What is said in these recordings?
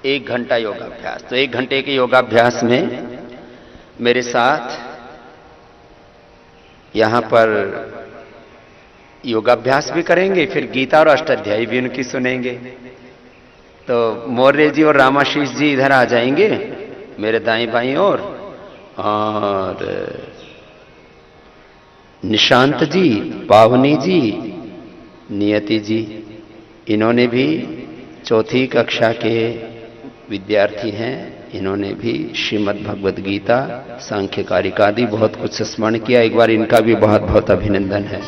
1 घंटा योगाभ्यास। तो 1 घंटे के योगाभ्यास में मेरे साथ यहां पर योगाभ्यास भी करेंगे, फिर गीता और अष्टाध्यायी भी उनकी सुनेंगे। तो मौर्य जी और रामाशीष जी इधर आ जाएंगे मेरे दाएं बाएं और निशांत जी, पावनी जी, नियति जी, इन्होंने भी 4th कक्षा के विद्यार्थी हैं। इन्होंने भी श्रीमद् भगवद गीता, सांख्य कारिका आदि बहुत कुछ स्मरण किया। एक बार इनका भी बहुत बहुत अभिनंदन है।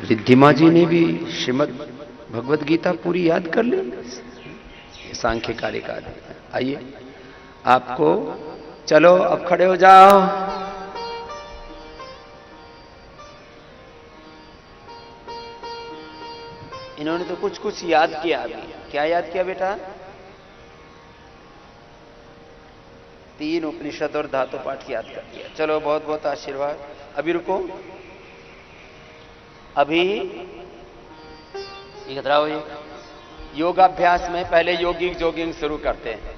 रिद्धिमा जी ने भी श्रीमद् भगवद गीता पूरी याद कर ली, सांख्य कारिका आदि। आइए आपको, चलो अब खड़े हो जाओ। इन्होंने तो कुछ कुछ याद किया। अभी क्या याद किया बेटा? 3 उपनिषद और धातु पाठ याद कर दिया। चलो बहुत बहुत आशीर्वाद। अभी रुको, अभी इधर आओ। योगाभ्यास में पहले योगिक जोगिंग शुरू करते हैं।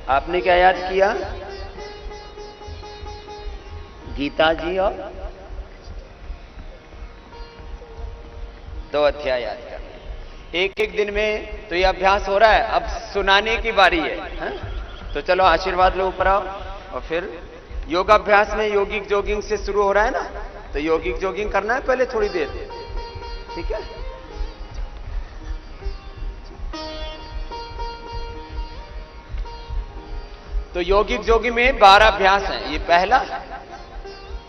आपने क्या याद किया? गीता जी और 2 अध्याय याद करने। एक एक दिन में तो ये अभ्यास हो रहा है, अब सुनाने की बारी है, तो चलो आशीर्वाद लो, ऊपर आओ। और फिर योगाभ्यास में योगिक जोगिंग से शुरू हो रहा है ना, तो योगिक जोगिंग करना है पहले थोड़ी देर, ठीक है? तो योगिक जोगिंग में 12 अभ्यास हैं। ये पहला,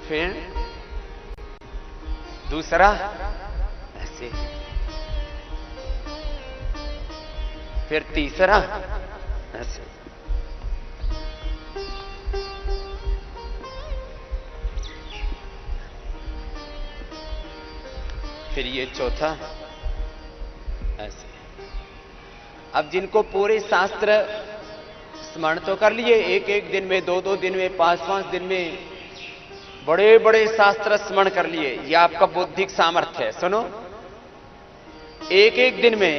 फिर दूसरा, ऐसे, फिर तीसरा, ऐसे, फिर ये चौथा, ऐसे। अब जिनको पूरे शास्त्र स्मरण तो कर लिए, एक एक दिन में, 2 दिन में, 5 दिन में बड़े बड़े शास्त्र स्मरण कर लिए, ये आपका बौद्धिक सामर्थ्य है। सुनो, एक एक दिन में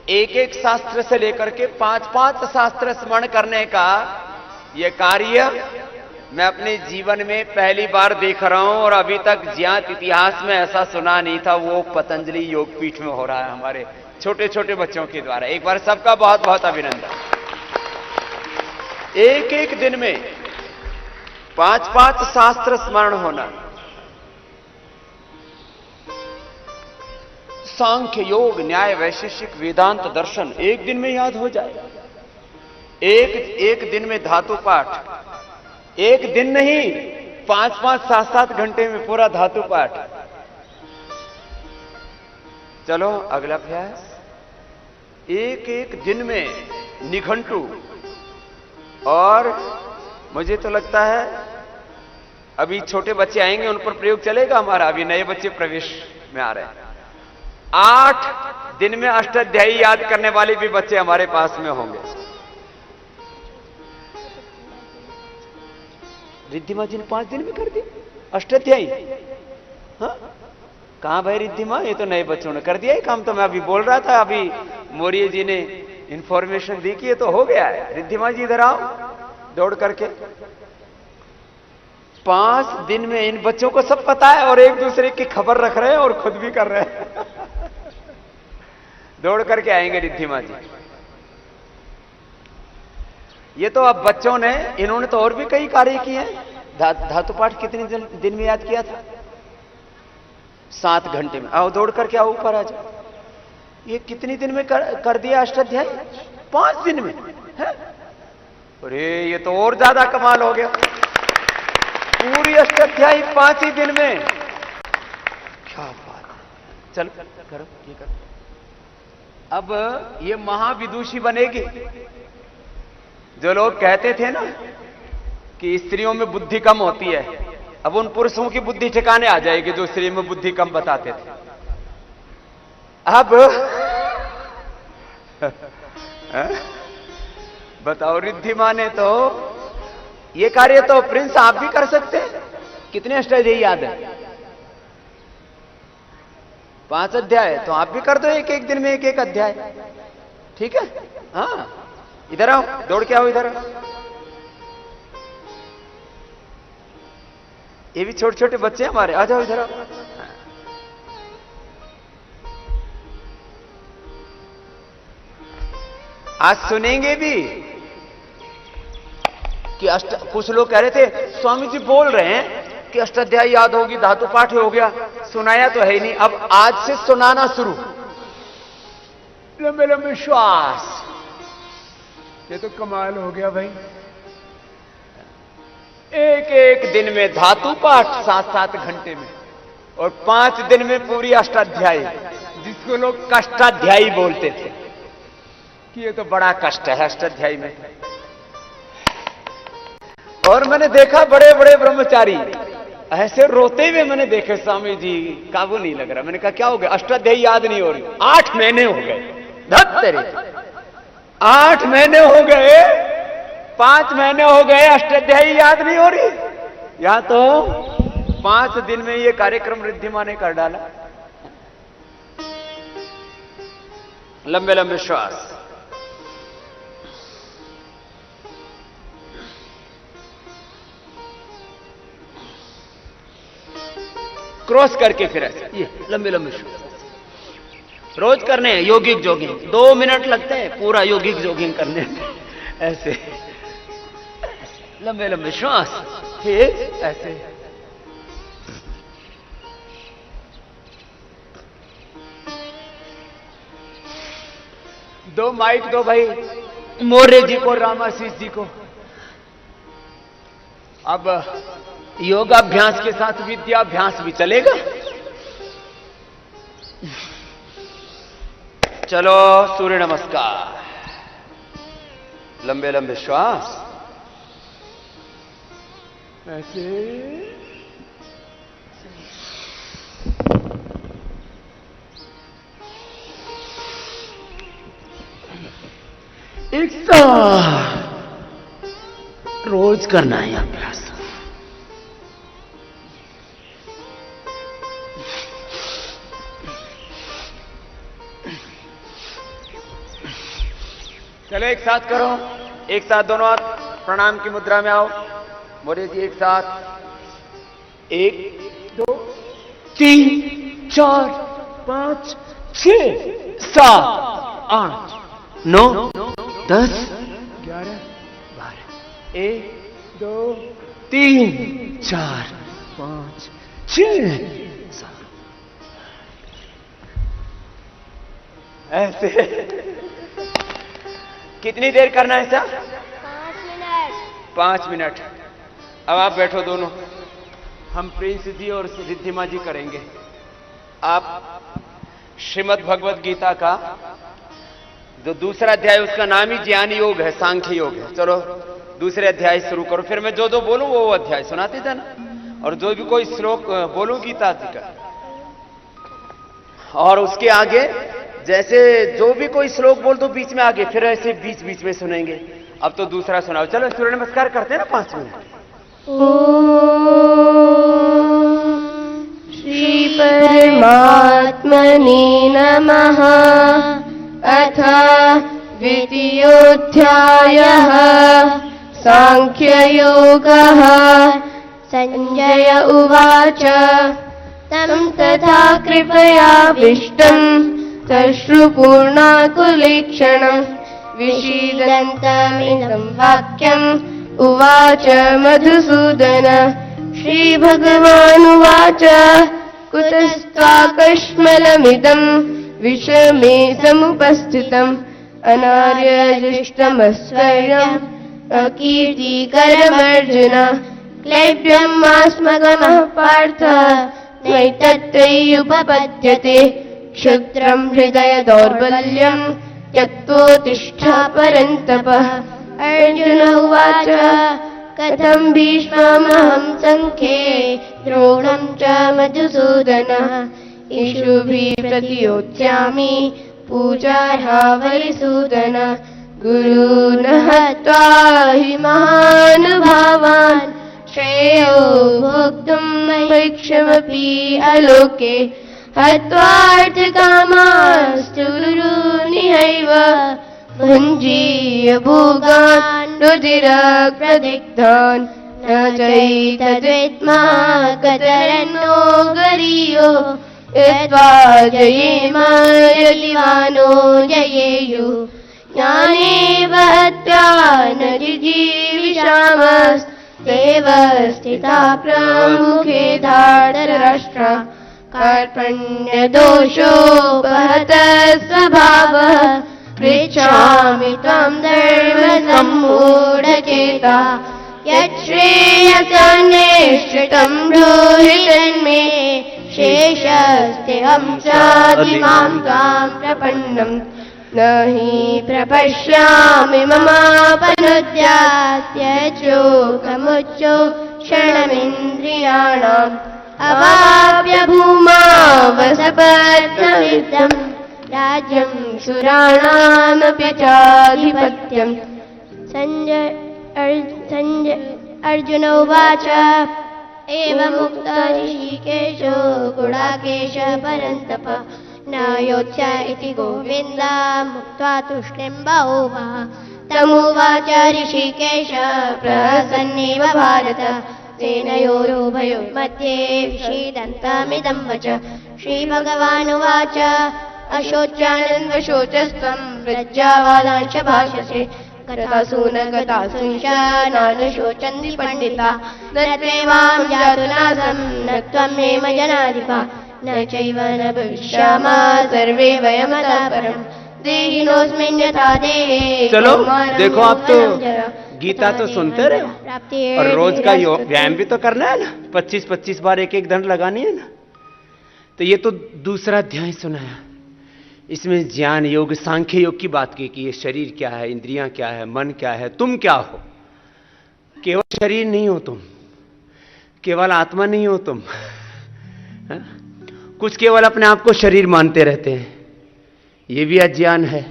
एक एक शास्त्र से लेकर के 5 शास्त्र स्मरण करने का यह कार्य मैं अपने जीवन में पहली बार देख रहा हूं, और अभी तक ज्ञात इतिहास में ऐसा सुना नहीं था। वो पतंजलि योगपीठ में हो रहा है हमारे छोटे छोटे बच्चों के द्वारा। एक बार सबका बहुत बहुत अभिनंदन। एक एक दिन में 5 शास्त्र स्मरण होना। सांख्य, योग, न्याय, वैशेषिक, वेदांत, दर्शन एक दिन में याद हो जाए। एक दिन में धातु पाठ, एक दिन नहीं, 5 7 घंटे में पूरा धातु पाठ। चलो अगला अभ्यास, एक एक दिन में निघंटु। और मुझे तो लगता है अभी छोटे बच्चे आएंगे, उन पर प्रयोग चलेगा हमारा। अभी नए बच्चे प्रवेश में आ रहे हैं। 8 दिन में अष्टाध्यायी याद करने वाले भी बच्चे हमारे पास में होंगे। रिद्धिमा जी ने 5 दिन में कर दी अष्टाध्यायी। हाँ, कहां भाई रिद्धिमा? ये तो नए बच्चों ने कर दिया ये काम। तो मैं अभी बोल रहा था, अभी मौर्य जी ने इंफॉर्मेशन दी कि ये तो हो गया है। रिद्धिमा जी इधर आओ दौड़ करके। 5 दिन में इन बच्चों को सब पता है, और एक दूसरे की खबर रख रहे हैं और खुद भी कर रहे हैं। दौड़ करके आएंगे रिद्धिमा जी। ये तो अब बच्चों ने, इन्होंने तो और भी कई कार्य किए हैं। धातु पाठ कितने दिन में याद किया था? 7 घंटे में। आओ दौड़ करके आओ, ऊपर आ जाओ। ये कितने दिन में कर दिया अष्टाध्यायी? 5 दिन में है? अरे ये तो और ज्यादा कमाल हो गया। पूरी अष्टाध्यायी 5 ही दिन में। क्या बात है। चल करो, ये करो। अब ये महाविदुषी बनेगी। जो लोग कहते थे ना कि स्त्रियों में बुद्धि कम होती है, अब उन पुरुषों की बुद्धि ठिकाने आ जाएगी जो स्त्री में बुद्धि कम बताते थे। अब बताओ, रिद्धिमा ने तो ये कार्य तो प्रिंस आप भी कर सकते हैं। कितने अष्टाध्यायी याद है? 5 अध्याय, तो आप भी कर दो एक एक दिन में एक एक अध्याय, ठीक है? हाँ, इधर आओ, दौड़ के आओ इधर। ये भी छोटे छोटे बच्चे हैं हमारे, आ जाओ इधर आओ। आज सुनेंगे भी कि कुछ लोग कह रहे थे स्वामी जी बोल रहे हैं कि अष्टाध्यायी याद होगी, धातु पाठ हो गया, सुनाया तो है ही नहीं, अब आज से सुनाना शुरू। लंबे लंबे श्वास, ये तो कमाल हो गया भाई। एक एक दिन में धातु पाठ 7-7 घंटे में, और 5 दिन में पूरी अष्टाध्यायी, जिसको लोग कष्टाध्यायी बोलते थे कि ये तो बड़ा कष्ट है अष्टाध्यायी में। और मैंने देखा बड़े बड़े ब्रह्मचारी ऐसे रोते हुए मैंने देखे, स्वामी जी काबू नहीं लग रहा। मैंने कहा क्या हो गया? अष्टाध्यायी याद नहीं हो रही। 8 महीने हो गए, धत तेरे, 8 महीने हो गए, 5 महीने हो गए, अष्टाध्यायी याद नहीं हो रही। या तो 5 दिन में ये कार्यक्रम रिद्धिमा ने कर डाला। लंबे लंबे श्वास, क्रॉस करके फिर ऐसे, ये लंबे लंबे श्वास रोज करने हैं। योगिक जॉगिंग 2 मिनट लगते हैं पूरा योगिक जॉगिंग करने में। ऐसे लंबे लंबे श्वास, फिर ऐसे। दो माइक दो भाई, मौर्य जी को, रामाशीष जी को। अब योगाभ्यास के साथ विद्याभ्यास भी चलेगा। चलो सूर्य नमस्कार, लंबे लंबे श्वास, ऐसे। एक साथ रोज करना है अभ्यास। चलो एक साथ करो, एक साथ दोनों हाथ प्रणाम की मुद्रा में आओ। मोरे जी एक साथ, 1 2 3 4 5 6 7 8 9 10 11 12 1 2 3 4 5 6 7 ऐसे। कितनी देर करना है सर? 5 मिनट। 5 मिनट। अब आप बैठो दोनों, हम प्रिंस जी और रिद्धिमा जी करेंगे। आप श्रीमद् भगवत गीता का जो दूसरा अध्याय, उसका नाम ही ज्ञान योग है, सांख्य योग है। चलो दूसरे अध्याय शुरू करो, फिर मैं जो जो बोलूं वो अध्याय सुनाते जाना, और जो भी कोई श्लोक बोलूं गीता जी का, और उसके आगे जैसे जो भी कोई श्लोक बोल दो बीच में आगे, फिर ऐसे बीच बीच में सुनेंगे। अब तो दूसरा सुनाओ। चलो सूर्य नमस्कार करते हैं ना 5 मिनट। श्री परमात्मने नमः। अथ द्वितीयोऽध्यायः सांख्ययोगः। संजय उवाच तं तथा कृपयाविष्टम् तश्रुपूर्णाकुलीक्षणम् विषीदन्तमिदं वाक्यम् उवाच मधुसूदन। श्रीभगवानुवाच कुतस्त्वाकश्मलमिदं विषमे समुपस्थितम् अनार्यजिष्टमस्वर्यम् अकीर्तिकरमर्जुन। क्लैब्यमास्मगमः पार्थ नैतत्त्वय्युपपद्यते। क्षुद्रं हृदय दौर्बल्यं त्यक्त्वोत्तिष्ठ परन्तप। अर्जुन उवाच कथं भीष्ममहं संख्ये द्रोणं च मधुसूदन। इषुभिः प्रतियोत्स्यामि पूजार्हा वरिसूदन। गुरून् हत्वा हि महानुभावान् श्रेयो भोक्तुं भैक्षमपि अलोके। हत्वार्थकामास्तुरुनिहैव भुञ्जीय भोगान् रुधिरप्रदिग्धान् न चैतद्विद्मा कतरन्नो गरीयो यद्वा जयेम यदिवानो जयेयुः ज्ञानेव हत्या न जिजीविषामस्तेव स्थिता प्रमुखे धार्तराष्ट्रा कार्पण्यदोषोपहत स्वभावः पृच्छामि त्वां धर्मसम्मूढचेता यच्छ्रेयसन्निश्चितं ब्रूहि तन्मे शेषस्तेऽहं चाधिमां त्वां प्रपन्नम् न हि प्रपश्यामि ममापनुद्यात्यचोकमुच्चो क्षणमिन्द्रियाणाम् अवाप्य भूमा वसपत्नमिदम् राज्यं सुराणामपि चाधिपत्यम् अर्जुन उवाच एवमुक्तो ऋषिकेशो गुडाकेश परन्तप न योत्स्य इति गोविन्दमुक्त्वा तुष्टिं बभूवः तमुवाच ऋषिकेश प्रसन्नेव भारत सेनयोरुभयोर्मध्ये विषीदन्तमिदं वच श्रीभगवानुवाच अशोच्यानन्वशोचस्त्वं प्रज्ञावादांश्च भाषसे कथासु न कथासुंश्च नानुशोचन्ति पण्डिता न त्वेवां जातु नासं न त्वमेव जनाधिपा न चैव न भविष्यामः सर्वे वयमतः परम् देहिनोऽस्मिन् यथा देहे। चलो देखो, आप तो गीता तो सुनते रहे और रोज का व्यायाम भी तो करना है ना, 25-25 बार एक एक दंड लगानी है ना। तो ये तो दूसरा अध्याय सुनाया, इसमें ज्ञान योग सांख्य योग की बात की कि ये शरीर क्या है, इंद्रियां क्या है, मन क्या है, तुम क्या हो। केवल शरीर नहीं हो तुम, केवल आत्मा नहीं हो तुम। है? कुछ केवल अपने आप को शरीर मानते रहते हैं, ये भी अज्ञान है।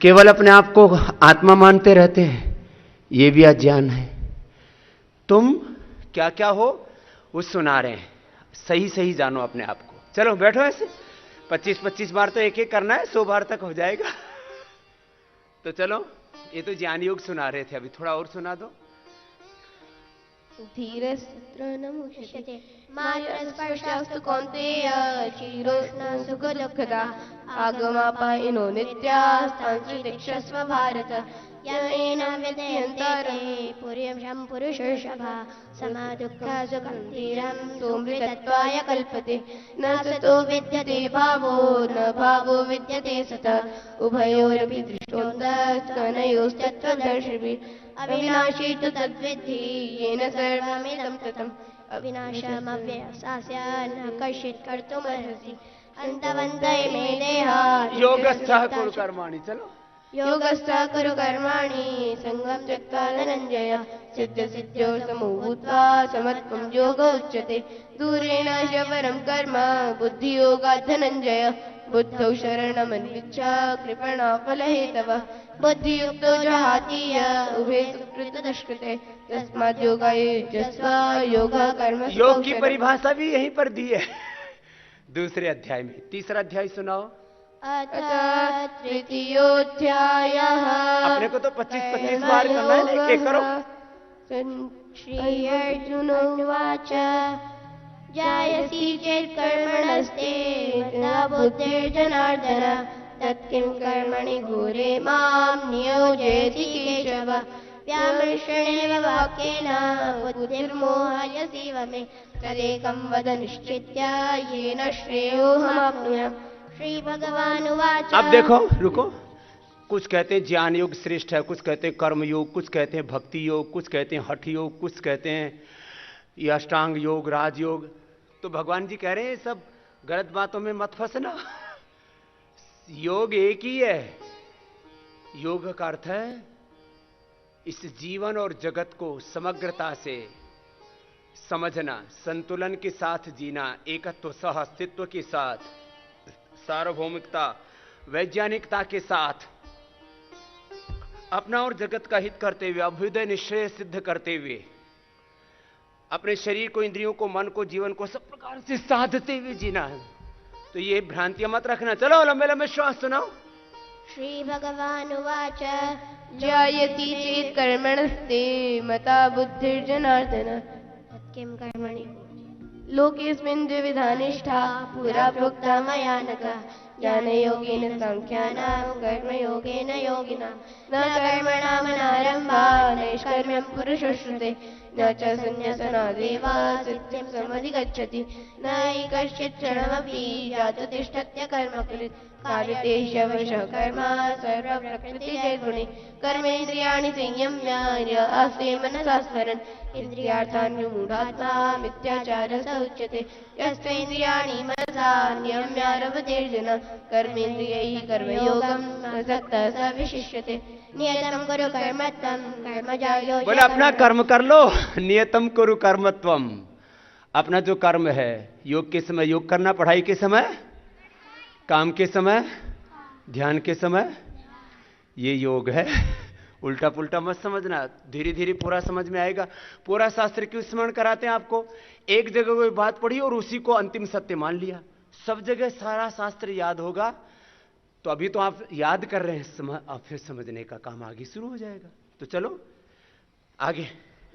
केवल अपने आप को आत्मा मानते रहते हैं, ये भी अज्ञान है। तुम क्या क्या हो वो सुना रहे हैं, सही सही जानो अपने आप को। चलो बैठो, ऐसे 25-25 बार तो एक एक करना है, 100 बार तक हो जाएगा। तो चलो, ये तो ज्ञान योग सुना रहे थे, अभी थोड़ा और सुना दो। धीरस्तत्र न मुह्यते मात्रस्पर्शस्तु कौन्तेय शीतोष्ण सुखदुःखदा आगमापायिनो नित्यास्तांस्त्रितिक्षस्व भारत येन विद्यन्ते पुरुषं पुरुषर्षभा समादुःखा सुखं धीरं सोऽमृतत्वाय कल्पते न सतो विद्यते भावो न भावो विद्यते सतः उभयोरपि दृष्टोऽन्तस्तनयोस्तत्त्वदर्शिभिः अविनाशी तु तद्विद्धि येन सर्वमिदं ततम् अविनाशमव्ययसास्य न कश्चित् कर्तुमर्हसि अन्तवन्तः मे देहा योगस्थः कुरु कर्माणि। चलो, योगस्थः कुरु कर्माणि सङ्गं त्यक्त्वा धनञ्जय सिद्ध्यसिद्ध्यो समो भूत्वा समत्वं योग उच्यते दूरेण शवरं कर्म बुद्धियोगात् धनञ्जय बुद्धौ शरणमन्विच्छ कृपणा फलहेतवः बुद्धियुक्तो जहातीय उभे सुकृतदुष्कृते तस्मात् योगाय युज्यस्व योगः कर्म। योग की परिभाषा भी यहीं पर दी है दूसरे अध्याय में। तीसरा अध्याय सुनाओ। अथ तृतीयोऽध्यायः। अपने को तो 25-25 बार करना है, एक करो। श्री अर्जुन उवाच जायसी चेत् कर्मणस्ते मता बुद्धिर्जनार्दन तत्किं कर्मणि घोरे मां नियोजयति केशव व्यामर्षणेन वाक्येन बुद्धिर्मोहयसीव मे तदेकं वद निश्चित्य येन श्रेयोऽहमाप्नुयाम्। श्री भगवानुवाच। अब देखो, रुको, कुछ कहते हैं ज्ञान योग श्रेष्ठ है, कुछ कहते हैं कर्म योग, कुछ कहते हैं भक्ति योग, कुछ कहते हैं हठ योग, कुछ कहते हैं ये अष्टांग योग, राजयोग। तो भगवान जी कह रहे हैं सब गलत बातों में मत फंसना, योग एक ही है। योग का अर्थ है इस जीवन और जगत को समग्रता से समझना, संतुलन के साथ जीना, एकत्व सह अस्तित्व के साथ, सार्वभौमिकता, वैज्ञानिकता के साथ अपना और जगत का हित करते हुए, अभ्युदय निश्चय सिद्ध करते हुए, अपने शरीर को, इंद्रियों को, मन को, जीवन को सब प्रकार से साधते हुए जीना है। तो ये भ्रांतियां मत रखना। चलो लंबे लंबे श्वास सुनाओ। श्रीभगवानुवाच जायति चेत् कर्मणस्ते मता बुद्धिर्जनार्दन किं कर्मणि लोकेऽस्मिन् द्विविधा निष्ठा पुरा प्रोक्ता मया नघ ज्ञानयोगेन साङ्ख्यानां कर्मयोगेन योगिनां न कर्मणामनारम्भा नैष्कर्म्यं पुरुषश्रुते न च सन्न्यसनादेव सिद्धिं समधिगच्छति न हि कश्चित् क्षणमपि जातु तिष्ठत्य कर्मकृत् कार्यते ह्यवशः कर्म सर्वप्रकृतिजैर्गुणे कर्मेन्द्रियाणि संयम्य य आस्ते मनसा स्मरन् इन्द्रियार्थान् विमूढात्मा मिथ्याचारः उच्यते यस्त्वेन्द्रियाणि मनसा नियम्यारभतेर्जन कर्मेन्द्रियैः कर्मयोगं असक्तः स विशिष्यते नियतं कुरु कर्मत्वं कर्मजायो बोले अपना कर्म कर लो। नियतम कुरु कर्मत्वम, अपना जो कर्म है, योग के समय योग करना, पढ़ाई के समय, काम के समय, ध्यान के समय, ये योग है। उल्टा पुल्टा मत समझना, धीरे धीरे पूरा समझ में आएगा। पूरा शास्त्र क्यों स्मरण कराते हैं आपको? एक जगह कोई बात पढ़ी और उसी को अंतिम सत्य मान लिया। सब जगह सारा शास्त्र याद होगा तो अभी तो आप याद कर रहे हैं, आप फिर समझने का काम आगे शुरू हो जाएगा। तो चलो आगे।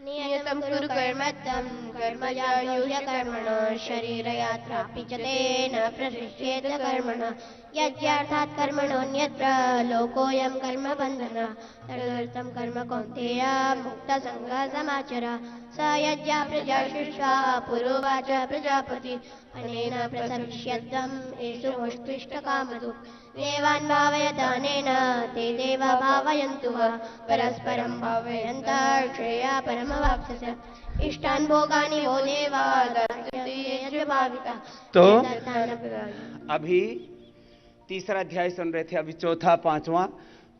नियतं कुरु कर्मत्वं कर्मजायो ह्यकर्मणः शरीरयात्रापि च तेन प्रशिष्येत कर्मणः यज्ञार्थात् कर्मणोऽन्यत्र लोकोऽयं कर्मबन्धनः तदर्थं कर्म कौन्तेय मुक्तसङ्गः समाचर स यज्ञा प्रजा सृष्ट्वा पुरोवाच प्रजापति अनेन प्रसविष्यत्वं येषु मुष्टिष्टकामधुक् देवान् भावयतानेन ते देवा भावयन्तु वा परस्परं भावयन्तः श्रेया परमवाप्स्यस इष्टान् भोगानि वो देवा दत्ते यज्ञ भाविता। तो अभी तीसरा अध्याय सुन रहे थे, अभी चौथा पांचवा,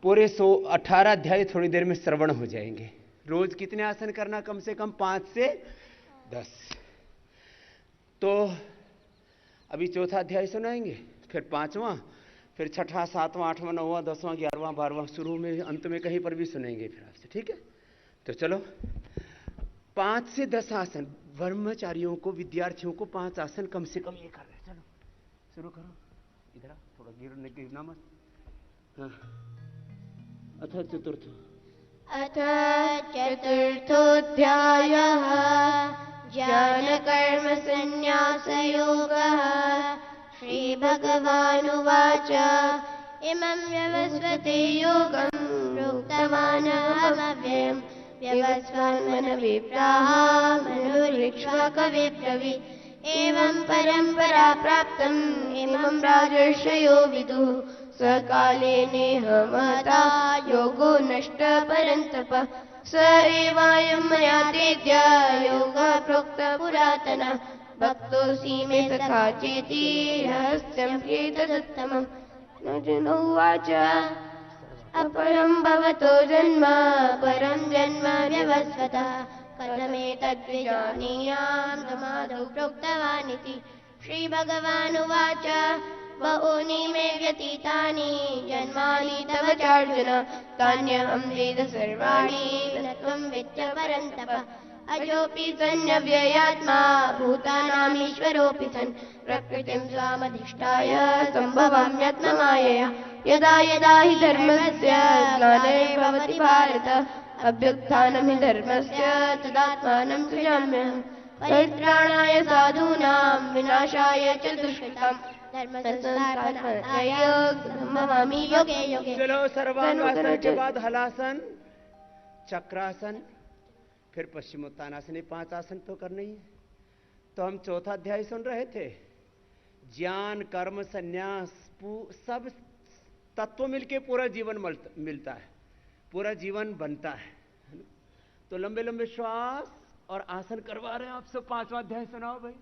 पूरे 18 अध्याय थोड़ी देर में श्रवण हो जाएंगे। रोज कितने आसन करना? कम से कम 5 से 10। तो अभी चौथा अध्याय सुनाएंगे, फिर पांचवा, फिर छठा, सातवां, आठवां, नौवां, 10वां, 11वां, 12वां, शुरू में अंत में कहीं पर भी सुनेंगे फिर आपसे, ठीक है? तो चलो 5 से 10 आसन, ब्रह्मचारियों को, विद्यार्थियों को 5 आसन कम से कम ये कर रहे हैं। चलो शुरू करो, इधर थोड़ा गिरना मत। हाँ, अथ चतुर्थ अथ चतुर्थोऽध्यायः ज्ञानकर्मसन्न्यासयोगः श्रीभगवानुवाच इमं व्यवस्वते योगं प्रोक्तवानहमव्ययं व्यवस्वान्मनवे प्राह मनुरीक्ष्वाकवे ब्रवीत् एवं परम्परा प्राप्तम् इमं राजर्षयो विदुः सकाले नेह महता योगो नष्ट परन्तप स एवायं मया तेद्य योगः प्रोक्तः पुरातनः भक्तोऽसि मे सखा चेति रहस्यं ह्येतदुत्तमम्। अर्जुन उवाच अपरं भवतो जन्म परं जन्म व्यवस्वतः कथमेतद्विजानीयाम् समादौ प्रोक्तवान् इति। श्रीभगवानुवाच बहूनि मे व्यतीतानि जन्मानि तव चार्जुन तान्यहं वेद सर्वाणि न त्वं वेत्थ परन्तप अजोऽपि सन्नव्ययात्मा भूतानामीश्वरोऽपि सन् प्रकृतिं स्वामधिष्ठाय सम्भवाम्यात्ममायया यदा यदा हि धर्मस्य ग्लानिर्भवति भारत अभ्युत्थानं हि धर्मस्य तदात्मानं सृजाम्यहम् परित्राणाय साधूनां विनाशाय च दुष्कृताम् धर्मसंस्थापनाय भवामि योगे योगे। चलो सर्वांगासन के बाद हलासन, चक्रासन, फिर पश्चिमोत्तानासन, 5 आसन तो करने ही है। तो हम चौथा अध्याय सुन रहे थे, ज्ञान कर्म संन्यास सब तत्व मिलके पूरा जीवन मिलता है, पूरा जीवन बनता है। तो लंबे लंबे श्वास और आसन करवा रहे हैं आप सब। 5वां अध्याय सुनाओ भाई।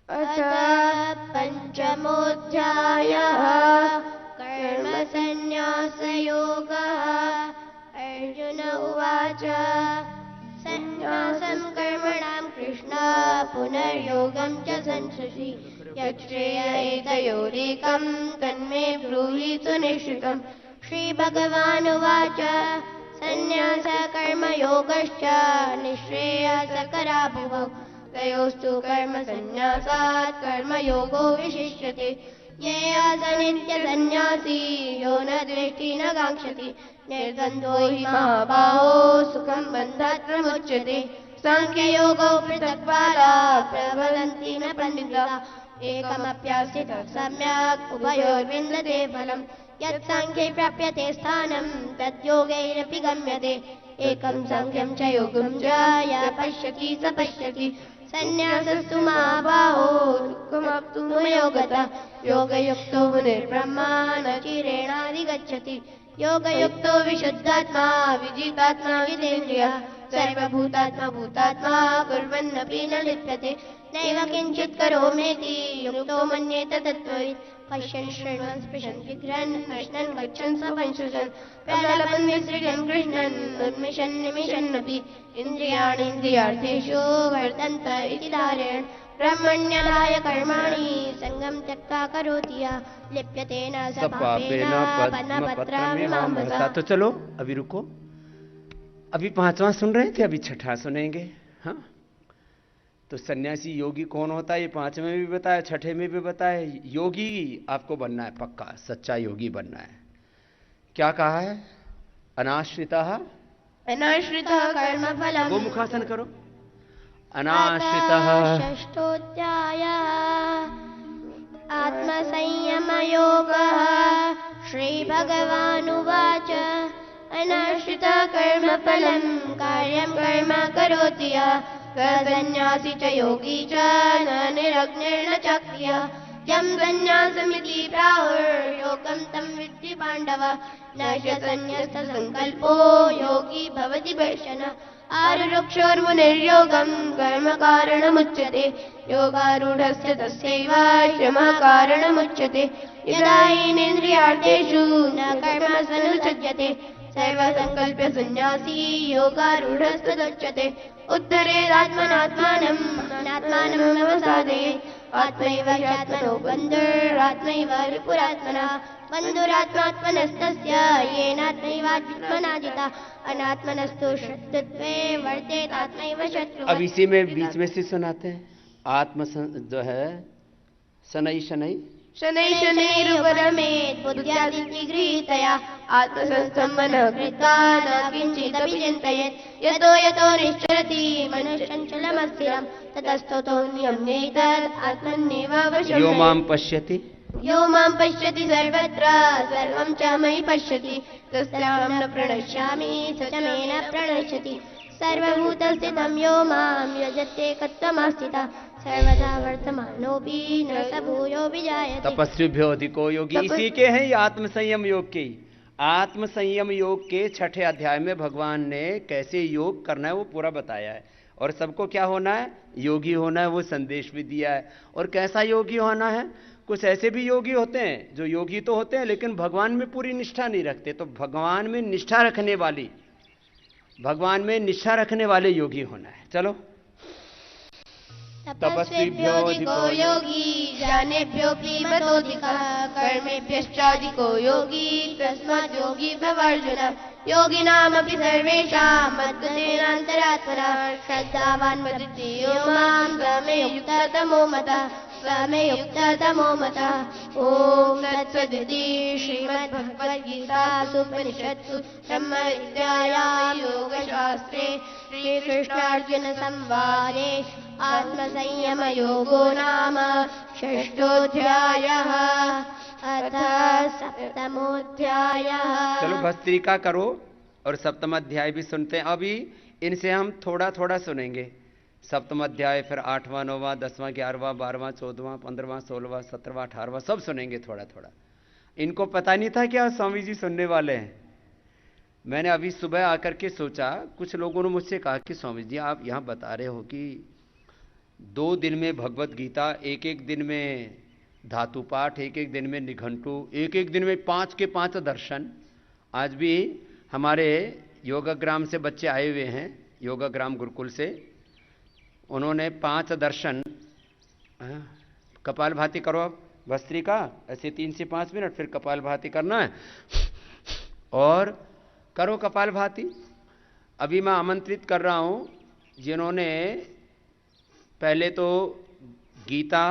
अथ पंचमोऽध्यायः कर्मसन्न्यासयोगः अर्जुन उवाच सन्न्यासं कर्मणां कृष्ण पुनर्योगं च संशसि यच्छ्रेयैतयोरेकं तन्मे ब्रूहि सुनिश्चितम्। श्रीभगवानुवाच सन्न्यासकर्मयोगश्च निःश्रेयसकरा भुवौ तयोस्तु कर्म संन्यासात् कर्मयोगो विशिष्यते। ज्ञेयः स नित्यसन्न्यासी यो न द्वेष्टि न काङ्क्षति। निर्द्वन्द्वो हि महाबाहो सुखं बन्धात् प्रमुच्यते। साङ्ख्ययोगौ पृथक्त्वात् प्रवदन्ति न पण्डिताः। एकमप्यास्थितः सम्यक् उभयोर्विन्दते फलम्। यत् साङ्ख्ये प्राप्यते स्थानं तद्योगैरपि गम्यते। एकं साङ्ख्यं च योगं च यः पश्यति स पश्यति। सन्न्यासस्तु महाबाहो दुःखमाप्तुमयो गतः। योगयुक्तो मुनिर्ब्रह्मा न चिरेणाधिगच्छति। योगयुक्तो विशुद्धात्मा विजितात्मा विजितेन्द्रियः। सर्वभूतात्मा भूतात्मा कुर्वन्नपि न लिप्यते। नैव किञ्चित् करोमीति युक्तो मन्येत तत्त्ववित्। पश्यन् शृण्वन् स्पृशन् जिघ्रन् कृष्णन् गच्छन् स्वपन् सृजन् प्रलपन् विसृजन् कृष्णन् उन्मिषन् निमिषन्नपि। इन्द्रियाणीन्द्रियार्थेषु वर्तन्त इति धारयन्। ब्रह्मण्यादाय कर्माणि सङ्गं त्यक्त्वा करोति यः लिप्यते न स पापेन पद्मपत्रमिवाम्भसा। तो चलो अभी रुको, अभी पांचवा सुन रहे थे, अभी छठा सुनेंगे। हाँ, तो सन्यासी योगी कौन होता है ये पांचवें में भी बताया, छठे में भी बताया। योगी आपको बनना है, पक्का सच्चा योगी बनना है। क्या कहा है? अनाश्रितः अनाश्रितः कर्मफलम्। वो मुखासन करो। अनाश्रितः। षष्ठोऽध्यायः आत्मसंयमयोगः। श्रीभगवानुवाच अनाश्रितः कर्मफलं कार्यं कर्म करोति यः स सन्न्यासी च योगी च न निरग्निर्न चाक्रियः। यं सन्न्यासमिति प्राहुर्योगं तं विद्धि पाण्डव। न च सन्न्यस्तसङ्कल्पो योगी भवति भर्शन। आरुरुक्षोर्मुनिर्योगं कर्म कारणमुच्यते। योगारूढस्य तस्यैव श्रमः कारणमुच्यते। यदा हीनेन्द्रियार्थेषु न कर्मसनुसज्जते सर्वसङ्कल्प्य सन्न्यासी योगारूढस्तदुच्यते। उद्धरेदात्मनात्मानं अनात्मानं नवसादयेत्। आत्मैव ह्यात्मनो बन्धुरात्मैव रिपुरात्मनः। बन्धुरात्मात्मनस्तस्य येनात्मैवात्मना जिता। अनात्मनस्तु शत्रुत्वे वर्तेत आत्मैव शत्रु। अब इसी में बीच में से सुनाते हैं। आत्म जो है शनै शनै शनै शनैरुपरमेत् बुद्ध्यादिति गृहीतया। आत्मसंस्थं मनः कृत्वा न किञ्चिदपि चिन्तयेत्। यतो यतो निश्चरति मनुश्चञ्चलमस्थिरं ततस्ततो नियम्यैतत् आत्मन्येव वशं। यो मां पश्यति यो मां पश्यति सर्वत्र सर्वं च मयि पश्यति। तस्याहं न प्रणश्यामि स च मे न प्रणश्यति। सर्वभूतस्थितं यो मां यजत्येकत्वमास्थितः सर्वदा वर्तमानोऽपि न स भूयो विजायते। तपस्विभ्यो अधिको योगी। इसी के हैं ये आत्मसंयम योग के। आत्मसंयम योग के छठे अध्याय में भगवान ने कैसे योग करना है वो पूरा बताया है, और सबको क्या होना है, योगी होना है, वो संदेश भी दिया है। और कैसा योगी होना है, कुछ ऐसे भी योगी होते हैं जो योगी तो होते हैं लेकिन भगवान में पूरी निष्ठा नहीं रखते। तो भगवान में निष्ठा रखने वाली, भगवान में निष्ठा रखने वाले योगी होना है। चलो। तपस्विभ्यो अधिको योगी ज्ञानेभ्योऽपि मतोऽधिकः कर्मेभ्यश्चाधिको योगी तस्मात् योगी भवार्जुन। योगिनामपि सर्वेषां मद्गतेनान्तरात्मना श्रद्धावान् भजति यो मां स मे युक्तः तमो मतः। ॐ तत्सदिति श्रीमद्भगवद्गीतासु उपनिषत्सु ब्रह्मविद्यायां योगशास्त्रे श्रीकृष्णार्जुनसंवादे आत्मसंयमयोगो नाम षष्ठोऽध्यायः। अथ सप्तमोऽध्यायः। चलो भस्त्रिका करो और सप्तम अध्याय भी सुनते हैं। अभी इनसे हम थोड़ा थोड़ा सुनेंगे। सप्तम अध्याय, फिर 8वां 9वां 10वां 11वां 12वां 14वां 15वां 16वां 17वां 18वां सब सुनेंगे थोड़ा थोड़ा। इनको पता नहीं था क्या स्वामी जी सुनने वाले हैं। मैंने अभी सुबह आकर के सोचा, कुछ लोगों ने मुझसे कहा कि स्वामी जी आप यहाँ बता रहे हो कि 2 दिन में भगवत गीता, एक एक दिन में धातु पाठ, एक एक दिन में निघंटू, एक एक दिन में 5 के 5 दर्शन। आज भी हमारे योगाग्राम से बच्चे आए हुए हैं, योगाग्राम गुरुकुल से, उन्होंने 5 दर्शन। कपाल भाती करो अब भस्त्रिका, ऐसे 3 से 5 मिनट, फिर कपाल भाती करना है और करो कपाल भाती। अभी मैं आमंत्रित कर रहा हूं जिन्होंने पहले तो गीता,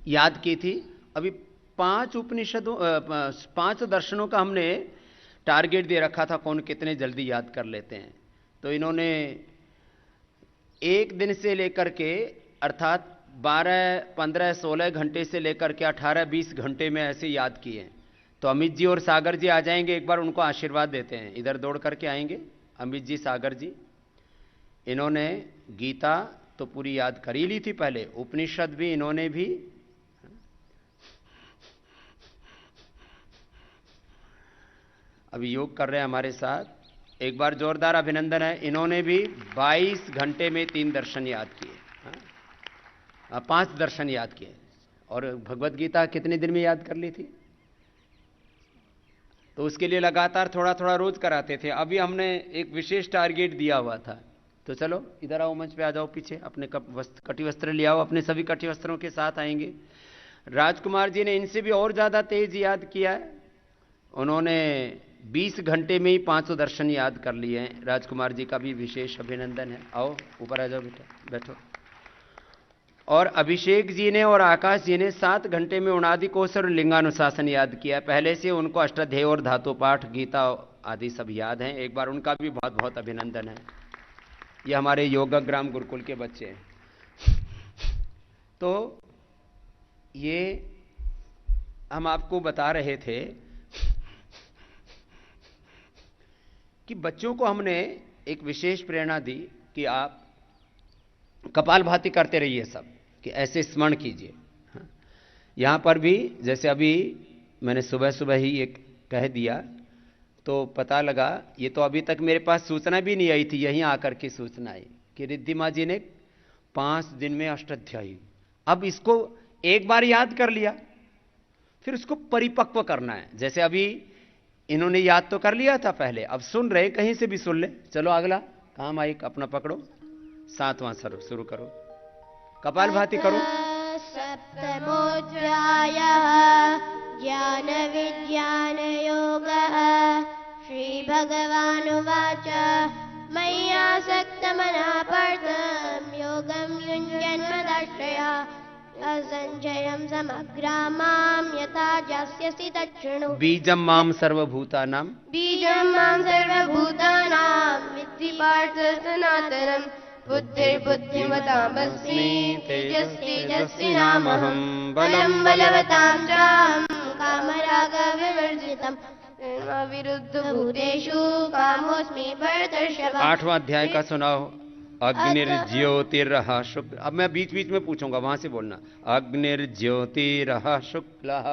याद की थी। अभी 5 उपनिषदों 5 दर्शनों का हमने टारगेट दे रखा था, कौन कितने जल्दी याद कर लेते हैं। तो इन्होंने एक दिन से लेकर के, अर्थात 12, 15, 16 घंटे से लेकर के 18, 20 घंटे में ऐसे याद किए हैं। तो अमित जी और सागर जी आ जाएंगे, एक बार उनको आशीर्वाद देते हैं। इधर दौड़ करके आएंगे अमित जी, सागर जी। इन्होंने गीता तो पूरी याद कर ही ली थी पहले, उपनिषद भी इन्होंने भी, अभी योग कर रहे हैं हमारे साथ। एक बार जोरदार अभिनंदन है। इन्होंने भी 22 घंटे में 3 दर्शन याद किए, 5 दर्शन याद किए। और भगवत गीता कितने दिन में याद कर ली थी? तो उसके लिए लगातार थोड़ा थोड़ा रोज कराते थे। अभी हमने एक विशेष टारगेट दिया हुआ था। तो चलो इधर आओ, मंच पे आ जाओ, पीछे अपने कटी वस्त्र ले आओ, अपने सभी कटी वस्त्रों के साथ आएंगे। राजकुमार जी ने इनसे भी और ज्यादा तेज याद किया है। उन्होंने 20 घंटे में ही 500 दर्शन याद कर लिए हैं। राजकुमार जी का भी विशेष अभिनंदन है। आओ ऊपर आ जाओ बेटा, बैठो। और अभिषेक जी ने और आकाश जी ने 7 घंटे में उनादि कोश और लिंगानुशासन याद किया है। पहले से उनको अष्टाध्यायी और धातु पाठ, गीता आदि सब याद हैं। एक बार उनका भी बहुत बहुत अभिनंदन है। ये हमारे योगाग्राम गुरुकुल के बच्चे हैं। तो ये हम आपको बता रहे थे कि बच्चों को हमने एक विशेष प्रेरणा दी कि आप कपालभाति करते रहिए सब, कि ऐसे स्मरण कीजिए। यहां पर भी जैसे अभी मैंने सुबह सुबह ही एक कह दिया, तो पता लगा, ये तो अभी तक मेरे पास सूचना भी नहीं आई थी, यहीं आकर के सूचना आई कि रिद्धिमा जी ने 5 दिन में अष्टाध्यायी। अब इसको एक बार याद कर लिया, फिर उसको परिपक्व करना है। जैसे अभी इन्होंने याद तो कर लिया था पहले, अब सुन रहे, कहीं से भी सुन ले। चलो अगला काम माइक अपना पकड़ो, 7वां शुरू करो, कपालभाति करो। सप्तमोऽध्यायः ज्ञान विज्ञान योगः। श्री भगवानुवाच मय्यासक्तमनः पार्थ योगं युञ्जन्मदाश्रया असञ्चयं समग्रामां यथा ज्ञास्यसि तच्छृणु। बीजं मां सर्वभूतानां बीजं मां सर्वभूतानां विद्धि पार्थ सनातनम्। बुद्धिर्बुद्धिमतामस्मि तेजस्तेजस्विनामहं। बलं बलवतां चाहं कामरागविवर्जितं। विरुद्ध भूतेषु कामोऽस्मि भरतर्षभ। 8वां अध्याय का सुनाओ। अग्निर्ज्योतिरः शुक्ल। अब मैं बीच बीच में पूछूंगा, वहां से बोलना। अग्निर्ज्योतिरः शुक्लः।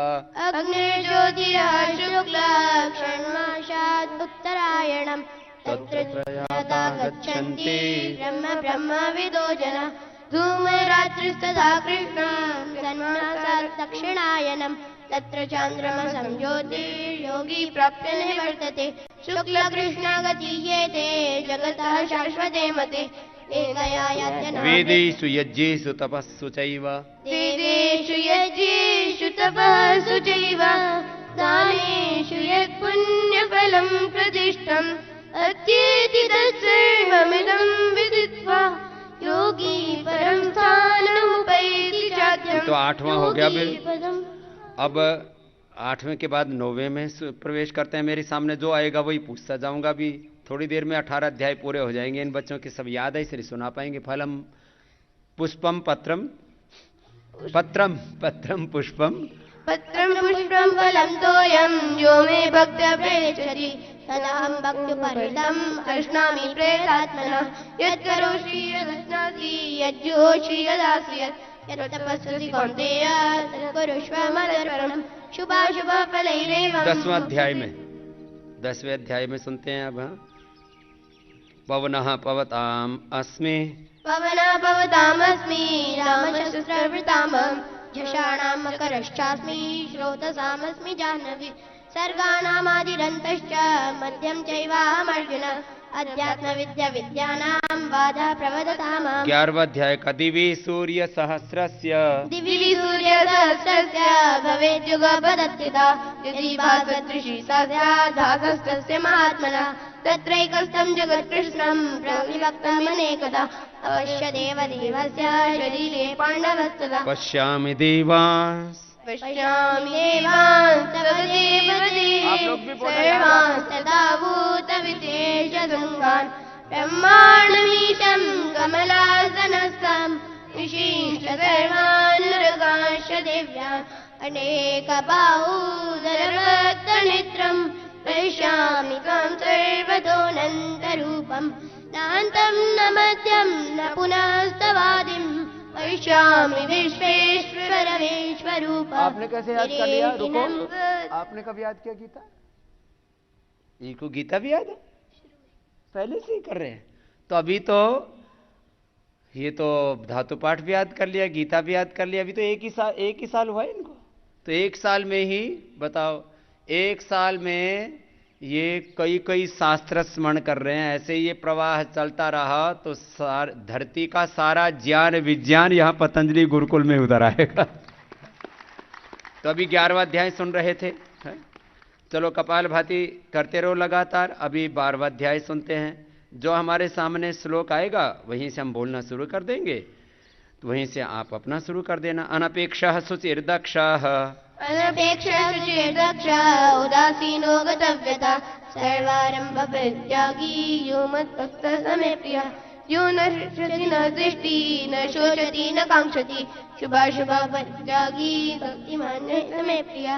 अग्निर्ज्योतिरः शुक्लः षण्मासात् उत्तरायणम्। तत्र त्रयता गच्छन्ति ब्रह्म ब्रह्मविदो जनाः। धूमरात्रिस्तथा कृष्णं षण्मासात् दक्षिणायनम्। तत्र चान्द्रमसं ज्योतिर्योगी प्राप्य निवर्तते। शुक्लकृष्णगतीयेते जगतः शाश्वते मते। वेदेषु यज्ञेषु तपस्सु चैव वेदेषु यज्ञेषु तपस्सु चैव दानेषु यत्पुण्यफलं प्रतिष्ठम्। अत्येति तत्सर्वमिदं विदित्वा योगी परं स्थानमुपैति चाद्यम्। तो 8वां हो गया। अब 8वें के बाद 9वें में प्रवेश करते हैं। मेरे सामने जो आएगा वही पूछता जाऊंगा। भी थोड़ी देर में 18 अध्याय पूरे हो जाएंगे। इन बच्चों के सब याद है, इसलिए सुना पाएंगे। फलम पुष्पम पत्रम पत्रम पत्रम पुष्पम पत्रं पुष्पं फलं तोयं यो मे भक्त्या प्रयच्छति तदहं भक्त्युपहृतम् अश्नामि प्रयतात्मनः। यत्करोषि यदश्नासि यज्जुहोषि यदासि यत्तपस्यसि कौन्तेय तत्कुरुष्व मदर्पणम्। शुभाशुभफलैरेवम्। 10वें अध्याय में सुनते हैं अब। पवनः पवताम् अस्मि पवनः पवतामस्मि रामशस्त्रवृतामहम्। झषाणां मकरश्चास्मि स्रोतसामस्मि जाह्नवी सर्गाणामादिरन्तश्च मध्यं चैवाहमर्जुन अध्यात्म विद्या विद्यानां बाधा प्रवदता माम् 11वां अध्याय का दिवि सूर्य सहस्रस्य दिवि सूर्यसहस्रस्य भवेत् युगपदत्थिता यदि भासदृशी सा स्याद्भासस्तस्य महात्मनः तत्रैकस्थं जगत्कृष्णं प्रविभक्तमनेकदा अवश्यदेव देवस्य शरीरे पाण्डवस्तदा पश्यामि देवांस पश्यामि देवांस तव देवदेव सर्वांस तथा भूतविशेषसङ्गान् ब्रह्माण्डमीशं कमलासनस्थं विशिष्ट सर्वान् नरकांश्च देव्यान् अनेकबाहूदरभक्तनेत्रं पश्यामि त्वां सर्वतोऽनन्तरूपं नान्तं न मध्यं न पुनस्तवादिं पश्यामि विश्वेश्वर विश्वरूप। आपने कैसे याद कर लिया? रुको, आपने कब याद किया गीता? इनको गीता भी याद है? पहले से ही कर रहे हैं। तो अभी तो ये तो धातु पाठ भी याद कर लिया, गीता भी याद कर लिया। अभी तो एक ही साल हुआ है इनको। तो एक साल में ही बताओ, एक साल में ये कई शास्त्र स्मरण कर रहे हैं। ऐसे ये प्रवाह चलता रहा तो धरती का सारा ज्ञान विज्ञान यहां पतंजलि गुरुकुल में उतर आएगा। तो अभी 11वां अध्याय सुन रहे थे। चलो कपालभाति करते रहो लगातार। अभी 12वां अध्याय सुनते हैं। जो हमारे सामने श्लोक आएगा वहीं से हम बोलना शुरू कर देंगे, तो वहीं से आप अपना शुरू कर देना। अनपेक्षः शुचिर्दक्षः उदासीनो गतव्यता सर्वारंभ परित्यागी यो मद्भक्तः समे प्रियः यो न हृष्यति न दृष्टि न शोचति न कांक्षति शुभाशुभ परित्यागी भक्तिमान् समे प्रियः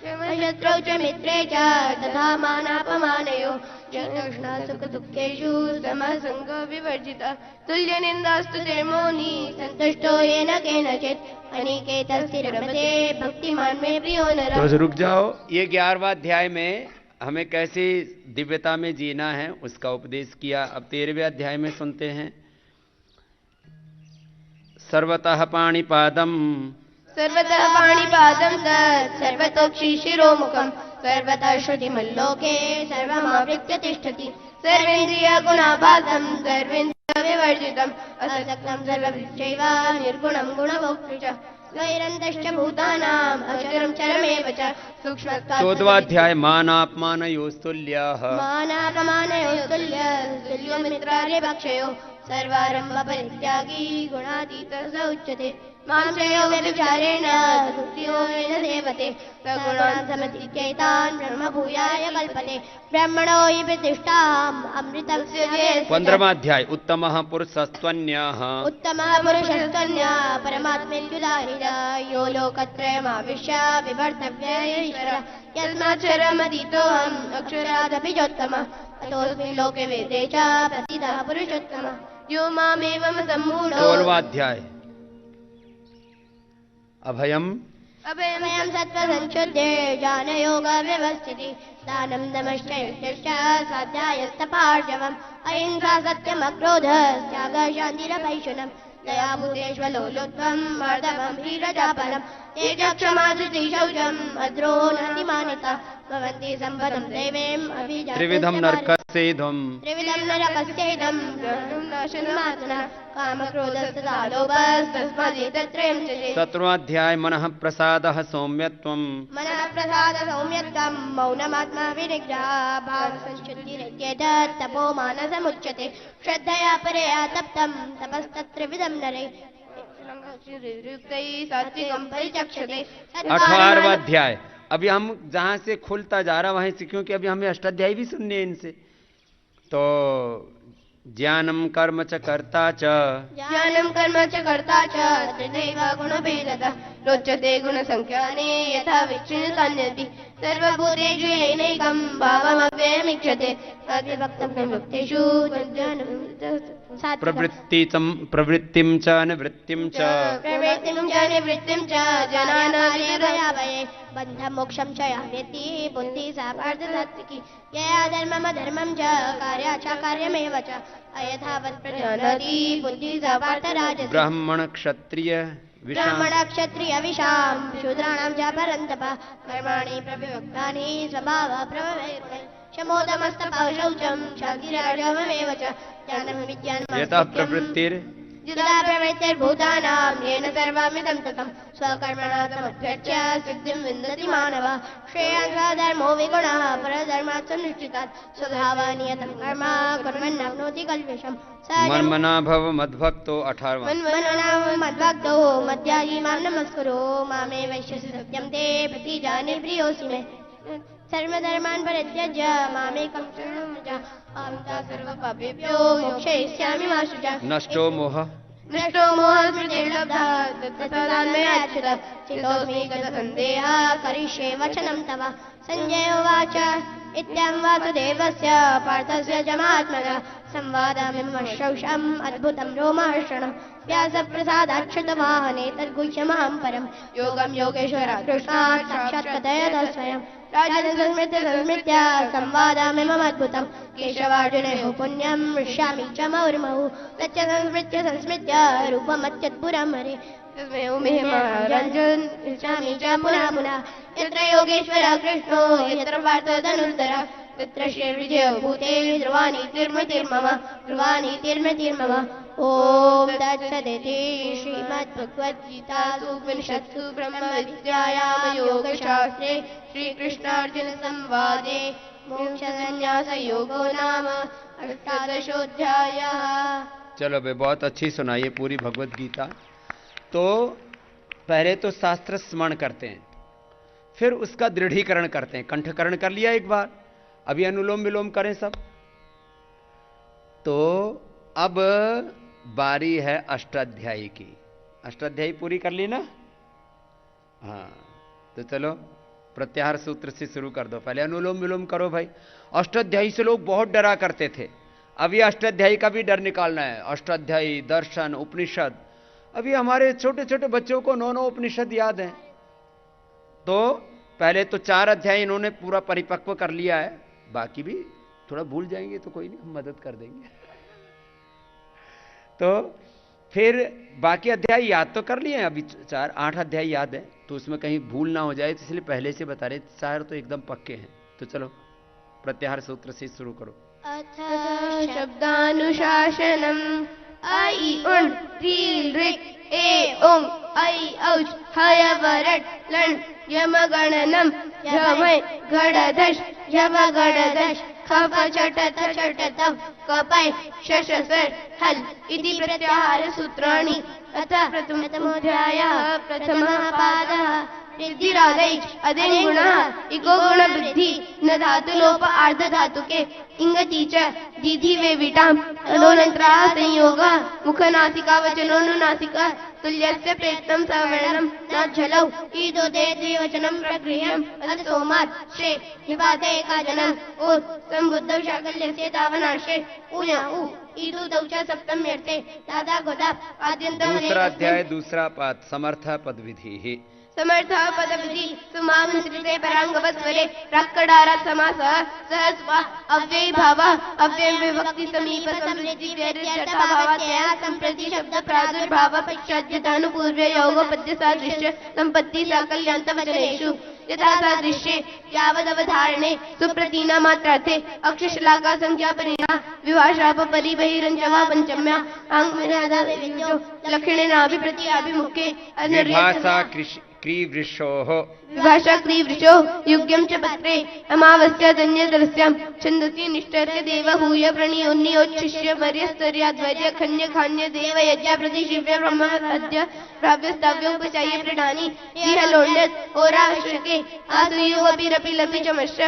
शत्रौ च मित्रे च तथा मानापमानयो जनार्दना सुख दुःखेषु समसंग विवर्जितः तुल्यनिन्दास्तु निर्मोही सन्तुष्टो येन केनचित् अनिकेतस्थिरमते भक्तिमान् मे प्रियो नरः। तो रुक जाओ। ये 11वां अध्याय में हमें कैसी दिव्यता में जीना है उसका उपदेश किया। अब 13वें अध्याय में सुनते हैं। सर्वतः पाणिपादम सर्वतः पाणिपादं तत् सर्वतोक्षि शिरोमुखं सर्वतः श्रुतिमल्लोके सर्वमावृत्य तिष्ठति सर्वेन्द्रियगुणाभासं सर्वेन्द्रियविवर्जितम् असक्तं सर्वभृत्यैव निर्गुणं गुणभोक्तृ च स्वैरन्तश्च भूतानाम् अचरं चरमेव च सूक्ष्मत्वात्। 14वां अध्याय मानापमानयोस्तुल्यः मानापमानयोस्तुल्यो मित्रार्यभक्षयो सर्वारम्भ परित्यागी गुणातीतः स उच्यते मां चयो व्यभिचारेण भक्तियो येन सेवते सगुणान् समतीत्यैतान् ब्रह्मभूयाय कल्पते ब्रह्मणो हि प्रतिष्ठाम् अमृतस्य 15वां अध्याय उत्तमः पुरुषस्त्वन्यः पुरुषस्त्वन्यः परमात्मेत्युदाहृतः यो लोकत्रयमाविश्य विवर्तव्य ईश्वरः यस्माच्चरमतीतोऽहम् अक्षरादपि चोत्तमः अतोऽस्मिन् लोके वेदे च प्रतितः पुरुषोत्तमः यो मामेवं सम्मूढो। 16वां अध्याय अभयम अभयं सत्त्वसंशुद्धे ज्ञानयोगव्यवस्थितिः दानं दमश्च यज्ञश्च स्वाध्यायस्तपार्जवम् अहिंसा सत्यमक्रोधः त्यागः शान्तिरपैशुनम् दया भूतेष्वलोलुत्वं मर्दवं ह्रीरजापलम् तेजक्षमा धृतिः शौचम् अद्रोहणतिमानिता भवन्ति सम्पदं दैवेम् त्रिविधं नरकस्येदम् नाशनमात्मनः कामक्रोधस्तथा लोभस्तस्मादेतत्त्रयं च चेत्। 17वां अध्याय मनः प्रसादः सौम्यत्वम् मनः प्रसाद सौम्यत्वं मौनमात्मा विनिग्रहः भावसंशुद्धिरेत्येतत् तपो मानसमुच्यते श्रद्धया परया तप्तं तपस्तत्त्रिविधं नरे सात्विकं परिचक्षते। 18वां अध्याय अभी हम जहां से खुलता जा रहा वहीं से, क्योंकि अभी हमें अष्टाध्यायी भी सुनने हैं इनसे। तो ज्ञानम कर्म च कर्ता च त्रिदैव गुणभेदतः रोचते गुणसंख्याने यथा विच्छिन्नतान्यति सर्वभूतेषु येनैकं भावमव्ययमीक्षते तद्विभक्तं विभक्तेषु प्रवृत्तिं च निवृत्तिं च जनानादयावये बन्धमोक्षं च याति बुद्धिः सा पार्थसात्विकी यया धर्ममधर्मं च कार्याचाकार्यमेव च अयथावत् प्रजानाति बुद्धिः सा पार्थराजसी। ब्राह्मण क्षत्रिय ब्राह्मण क्षत्रिय विशाम शूद्राणां च परन्तप कर्माणि प्रविभक्तानि स्वभाव प्रभवैर्मे शमोदमस्तपः शौचं क्षान्तिराजममेव च ज्ञानं विज्ञानं यतः प्रवृत्तिर यदा प्रवृत्तिर्भूतानां येन सर्वमिदं ततं स्वकर्मणा समभ्यर्च्य सिद्धिं विन्दति मानवः श्रेयान् स्वधर्मो विगुणः परधर्मात् सुनिश्चितात् स्वभावनियतं कर्म कुर्वन्नाप्नोति कल्पिषम् मन्मना भव मद्भक्तो 18वां मन्मना मद्भक्तो मद्याजी मां नमस्कुरो मामे वैश्यसि सत्यं ते प्रतिजाने प्रियोऽसि मे सर्वधर्मान् परित्यज्य मामेकं शरणं व्रज अहं च सर्वपापेभ्यो मोक्षयिष्यामि मा शुचा नष्टो मोह स्मृतिर्लब्धः तत्तदान्मयाच्युत चितोऽस्मि गतसन्देहः करिष्ये वचनं तव सञ्जय उवाच इत्थं वासुदेवस्य पार्थस्य च महात्मनः संवादमिमं श्रौषम् अद्भुतं रोमहर्षणं व्यासप्रसादाच्छ्रुतवाहने तद्गुह्यमहं परं योगं योगेश्वरात् कृष्णात् साक्षात् कथयत स्वयं राजन् संस्मृत्य संवादमिममद्भुतं केशवार्जुनयोः पुण्यं हृष्यामि च मौर्मौ तच्च संस्मृत्य रूपमत्यद्भुरं हरे रञ्जन् हृष्यामि च पुनः पुनः यत्र योगेश्वरः कृष्णो यत्र पार्थो धनुर्धरः तत्र श्रीविजयो भूते ध्रुवानीतिर्मतिर्मम ॐ तत्सदिति श्रीमद्भगवद्गीतासु उपनिषत्सु ब्रह्मविद्यायां योगशास्त्रे श्रीकृष्णार्जुनसंवादे मोक्षसंन्यासयोगो नाम 18अध्यायः। चलो भाई, बहुत अच्छी सुनाइए पूरी भगवत गीता। तो पहले तो शास्त्र स्मरण करते हैं, फिर उसका दृढ़ीकरण करते हैं। कंठकरण कर लिया एक बार, अभी अनुलोम विलोम करें सब। तो अब बारी है अष्टाध्यायी की। अष्टाध्यायी पूरी कर ली ना? हाँ, तो चलो प्रत्याहार सूत्र से शुरू कर दो। पहले अनुलोम विलोम करो भाई। अष्टाध्यायी से लोग बहुत डरा करते थे, अभी अष्टाध्यायी का भी डर निकालना है। अष्टाध्यायी, दर्शन, उपनिषद। अभी हमारे छोटे छोटे बच्चों को 9 उपनिषद याद हैं। तो पहले तो 4 अध्याय इन्होंने पूरा परिपक्व कर लिया है, बाकी भी थोड़ा भूल जाएंगे तो कोई नहीं, हम मदद कर देंगे। तो फिर बाकी अध्याय याद तो कर लिए हैं, अभी 8 अध्याय याद है, तो उसमें कहीं भूल ना हो जाए, तो इसलिए पहले से बता रहे। 4 तो एकदम पक्के हैं। तो चलो प्रत्याहार सूत्र से शुरू करो। अथ शब्दानुशासनम् ऐ उन् ह्रीं ऋक् ए ओं ऐ औच् हयवरट् लण् यमगणनं झमै गडधश् यमगडधश् खप चटथ चटथं कपै शशसर् हल् इति प्रत्याहार सूत्राणि। अथ प्रथमोऽध्यायः प्रथमः पादः रिद्धिरादैः अदेन गुणः इको गुण वृद्धि न धातुलोप आर्ध धातुके इंगति च दीधि वे विटाम अनोनन्तरः संयोगः मुखनासिका वचनोनुनासिका तुल्यस्य प्रयत्नं सवर्णं न झलौ ईदोदे द्विवचनं प्रगृह्यम् अथ सोमात् श्रे निपाते एकाजनम् और संबुद्धौ शाकल्यस्य तावनाश्रे ऊया ऊ ईदुदौ च सप्तम्यर्थे दादा गोदा आद्यन्तं। दूसरा अध्याय दूसरा पाद समर्थ पद विधि। समर्थ पदविधि सुमामश्रिते परांगवस्वरे रक्कडारात् समासः सहस्वा अव्ययी भावः अव्ययं विभक्ति समीप समृद्धि व्यर्थभावात्या संप्रति शब्द प्रादुर्भाव पश्चाद्यतानुपूर्व्य योगपद्य सादृश्य संपत्ति साकल्यांत वचनेषु यथा सादृश्ये यावदवधारणे सुप्रतीना मात्रार्थे अक्षशलाका संख्या परिणा विभाषाप परिबहिरञ्चवा पंचम्या आंग्मनादा विविधो लक्षणेनाभिप्रत्याभिमुखे विभाषा क्रीवृषोः विभाषा क्रीवृषो युग्यं च पत्रे अमावस्या धन्यदरस्यां छन्दसि निष्ठर्य देवहूय प्रणियोन्नियोच्छिष्य वर्यस्तर्याध्वर्य खन्य खान्य देव यज्ञ प्रतिशिव्य ब्रह्मवद्य प्राव्यस्ताव्योपचार्य प्रणानि इह लोण्यत् ओरावश्यके आसुयोऽपिरपि लपि च मश्च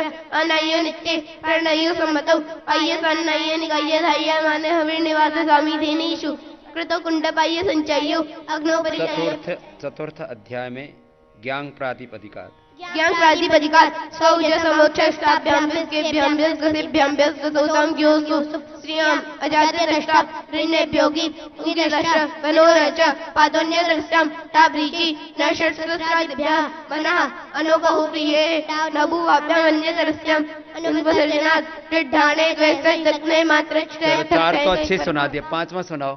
अनाय्यो नित्ये प्रणयो सम्मतौ अय्यसन्नाय्य निगाय्य धाय्य माने हविर्निवास स्वामी धेनेषु कृतो कुंडपाय्य संचयो अग्नोपरि। चतुर्थ अध्याय में ज्ञान प्रातिपदिकात् सौज समोक्षष्टाभ्यां विस्केभ्यां विस्गसिभ्यां विस्गसौतां ज्योसु श्रियाम् अजाद्य दृष्टा ऋण्यभ्योगी उङ्गिदृष्टा वनोरच पादोन्यदृष्टां ताभ्रीचि नषट्सहस्रादिभ्यः मनः अनोबहु प्रिये नभुवाभ्याम् अन्यदृष्टाम् अनुपसर्जनात् दृढ्ढाणे द्वैस्तद्दत्ने मात्रच्छ। 4 तो अच्छे सुना दिए, 5वां सुनाओ।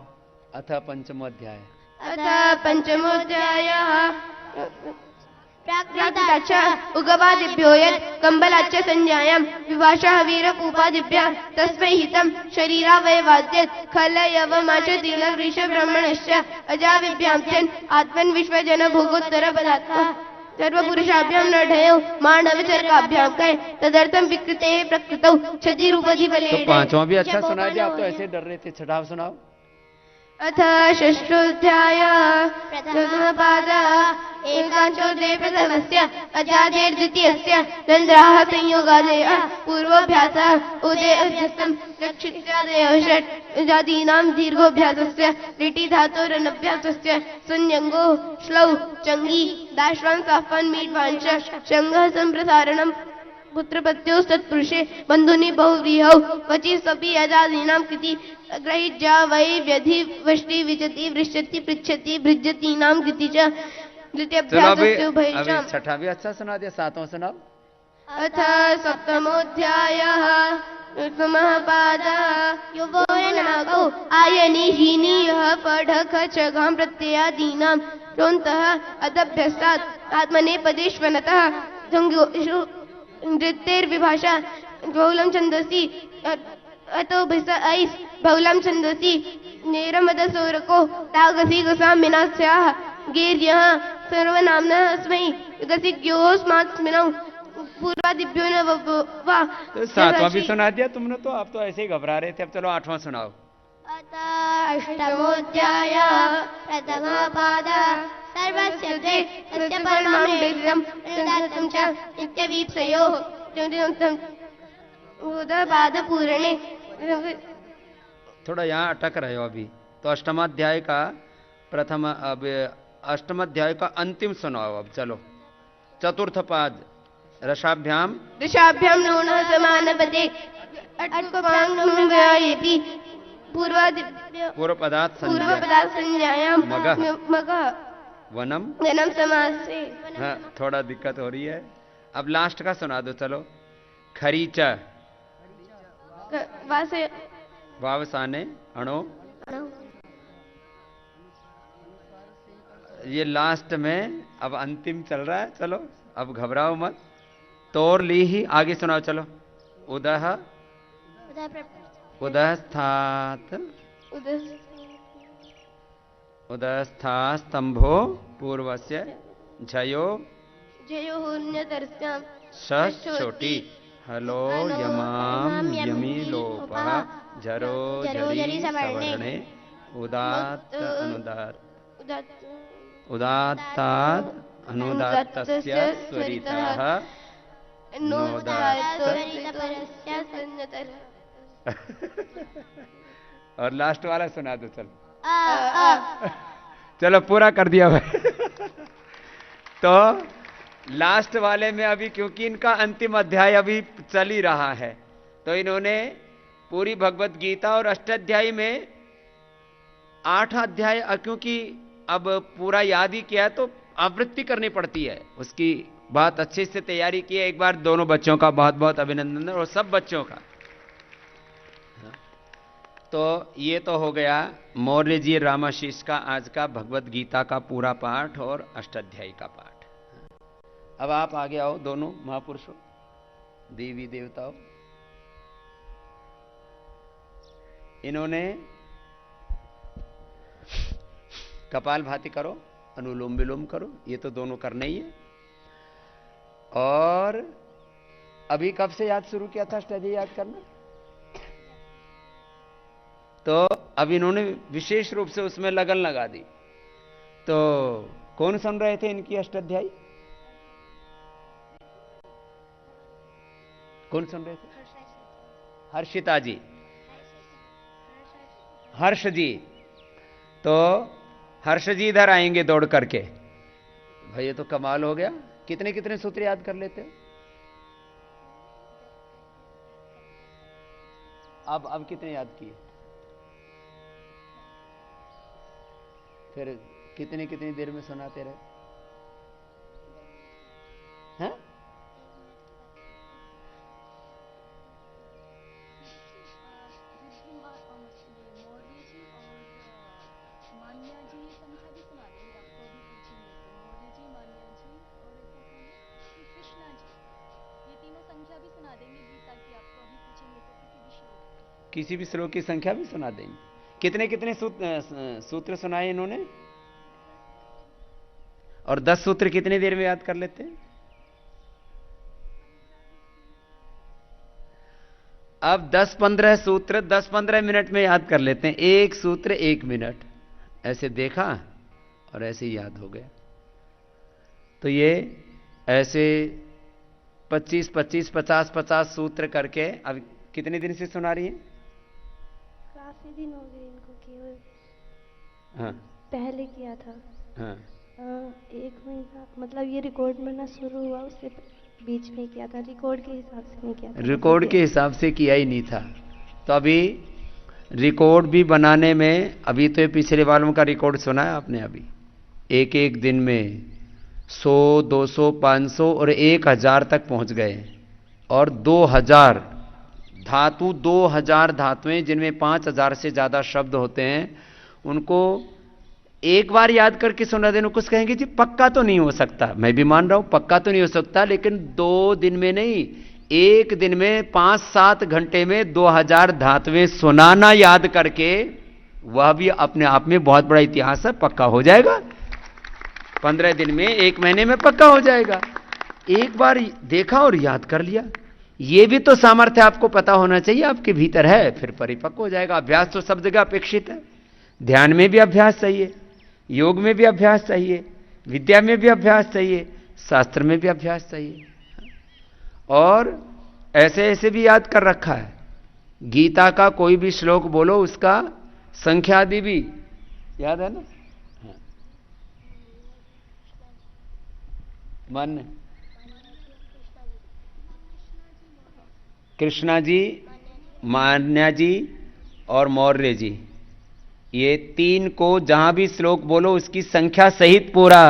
अथ पंचमो अध्याय अथ पंचमोऽध्यायः प्राकृताच्च उगवादिभ्यो यत् कम्बलाच्च संज्ञायां विभाषः वीरकूपादिभ्यः तस्मै हितं शरीरावयवाद्यत् खलयवमाचतिलवृषब्रह्मणश्च अजाविभ्यां आत्मन् विश्वजन भोगोत्तरपदार्थः सर्वपुरुषाभ्यां नढयो मानवचरकाभ्यां कय तदर्थं विकृते प्रकृतौ क्षतिरूपधिबले। तो पांचवा भी अच्छा सुना दिया, आप तो ऐसे डर रहे थे। छठाव सुनाओ। अथ षष्ठोऽध्यायः प्रथमपादः एकांशोऽध्याये प्रथमस्य अजादेर्द्वितीयस्य नन्द्राः संयोगादयः पूर्वोऽभ्यासः उदयस्थं रक्षित्यादयः षट् जातीनां दीर्घोऽभ्यासस्य लिटि धातोरनभ्यासस्य संयङ्गो श्लौ चङ्गी दाश्वान् साफान् मीड्वांश शङ्घः सम्प्रसारणम् पुत्रपत्योस्तत्पुरुषे बन्धुनि बहुव्रीहौ वचि स्वपि यजादीनां कृति ग्रहिज्या वै व्यधि वष्टि विचति वृष्यति पृच्छति भृज्यतीनां कृति च द्वितीयाभ्यासस्य उभयश्च। छठा भी अच्छा सुना दिया, सातवां सुनाओ। अथ सप्तमोऽध्यायः प्रथमः पादः युवोरनागौ आयनिहीनीयः पढख चघां प्रत्ययादीनां प्रोन्तः अदभ्यस्तात् आत्मनेपदेष्वनतः नृत्यैर्विभाषा बहुलं छन्दसि अतो भिस ऐस् बहुलं छन्दसि नेरमदसोरको तागसि गसामिना स्याः गेर्यः सर्वनाम्नः अस्मै गसिज्ञोऽस्मात्स्मिनौ पूर्वादिभ्यो न वा। तो सातवां भी सुना दिया तुमने, तो आप तो ऐसे ही घबरा रहे थे। अब चलो आठवां सुनाओ। अथ अष्टमोऽध्यायः प्रथमपादः सर्वस्य द्वे तस्य परमां दैर्घ्यं तदार्थं च नित्यवीप्सयोः उदपादपूरणे। थोड़ा यहाँ अटक रहे हो अभी। तो अष्टमाध्याय का प्रथम, अब अष्टमाध्याय का अंतिम सुनाओ। अब चलो चतुर्थ पाद रसाभ्याम नूनः समानपदे अट्पपाङ्गमव्यायेति पूर्व पदार्थ संज्ञायां मगः वनम वनम समासे। हाँ, थोड़ा दिक्कत हो रही है। अब लास्ट का सुना दो। चलो खरीच वावसाने अणो। ये लास्ट में अब अंतिम चल रहा है। चलो अब घबराओ मत। तोर ली ही आगे सुनाओ। चलो उदह उदस्थात उदस्था स्तंभो पूर्वस्य झयो जयोन्यतरस्यां षष्ठोटी हलो यमाम यमी लोपः झरो झरी सवर्णे उदात्त अनुदात उदात्ताद अनुदात्तस्य स्वरितः नोदात्त। और लास्ट वाला सुना दो। चलो चलो पूरा कर दिया भाई। तो लास्ट वाले में अभी क्योंकि इनका अंतिम अध्याय अभी चल ही रहा है, तो इन्होंने पूरी भगवत गीता और अष्टाध्यायी में 8 अध्याय, क्योंकि अब पूरा याद ही किया है तो आवृत्ति करनी पड़ती है। उसकी बात अच्छे से तैयारी की है। एक बार दोनों बच्चों का बहुत बहुत अभिनंदन और सब बच्चों का। तो ये तो हो गया मौर्य जी रामाशीष का आज का भगवत गीता का पूरा पाठ और अष्टाध्यायी का पाठ। अब आप आगे आओ, दोनों महापुरुषों, देवी देवताओं। इन्होंने कपाल भाति करो, अनुलोम विलोम करो, ये तो दोनों करना ही है। और अभी कब से याद शुरू किया था अष्टाध्यायी याद करना? तो अब इन्होंने विशेष रूप से उसमें लगन लगा दी। तो कौन सुन रहे थे इनकी अष्टाध्यायी? कौन सुन रहे थे? हर्षिता जी, हर्ष जी। तो हर्ष जी इधर आएंगे दौड़ करके। भाई ये तो कमाल हो गया। कितने कितने सूत्र याद कर लेते हो? अब कितने याद किए? फिर कितनी कितनी देर में सुनाते रहे हैं? किसी भी श्लोक की संख्या भी सुना देंगे। कितने कितने सूत्र सुनाए इन्होंने, और 10 सूत्र कितनी देर में याद कर लेते हैं? अब 10-15 सूत्र 10-15 मिनट में याद कर लेते हैं। एक सूत्र 1 मिनट, ऐसे देखा और ऐसे ही याद हो गया। तो ये ऐसे 25-25, 50-50 सूत्र करके अब कितने दिन से सुना रही हैं? काफी दिन हो गए इनको केवल। हाँ पहले किया था। हाँ 1 महीना, मतलब ये रिकॉर्ड बनना शुरू हुआ उससे बीच में किया था। रिकॉर्ड के हिसाब से नहीं किया था। रिकॉर्ड के हिसाब से किया ही नहीं था। तो अभी रिकॉर्ड भी बनाने में, अभी तो ये पिछले वालों का रिकॉर्ड सुना है आपने। अभी एक एक दिन में 100, 200, 500 और 1000 तक पहुंच गए। और 2000 धातु, 2000 धातुएं जिनमें 5000 से ज्यादा शब्द होते हैं, उनको एक बार याद करके सुना देने। कुछ कहेंगे जी पक्का तो नहीं हो सकता, मैं भी मान रहा हूं पक्का तो नहीं हो सकता, लेकिन 2 दिन में नहीं, एक दिन में 5-7 घंटे में 2000 धातुएं सुनाना याद करके, वह भी अपने आप में बहुत बड़ा इतिहास है। पक्का हो जाएगा 15 दिन में, 1 महीने में पक्का हो जाएगा। एक बार देखा और याद कर लिया। यह भी तो सामर्थ्य आपको पता होना चाहिए, आपके भीतर है, फिर परिपक्व हो जाएगा। अभ्यास तो सब जगह अपेक्षित है। ध्यान में भी अभ्यास चाहिए, योग में भी अभ्यास चाहिए, विद्या में भी अभ्यास चाहिए, शास्त्र में भी अभ्यास चाहिए। और ऐसे ऐसे भी याद कर रखा है। गीता का कोई भी श्लोक बोलो, उसका संख्या आदि भी याद है ना। मन कृष्णा जी, मान्या जी और मौर्य जी, ये 3 को जहां भी श्लोक बोलो उसकी संख्या सहित पूरा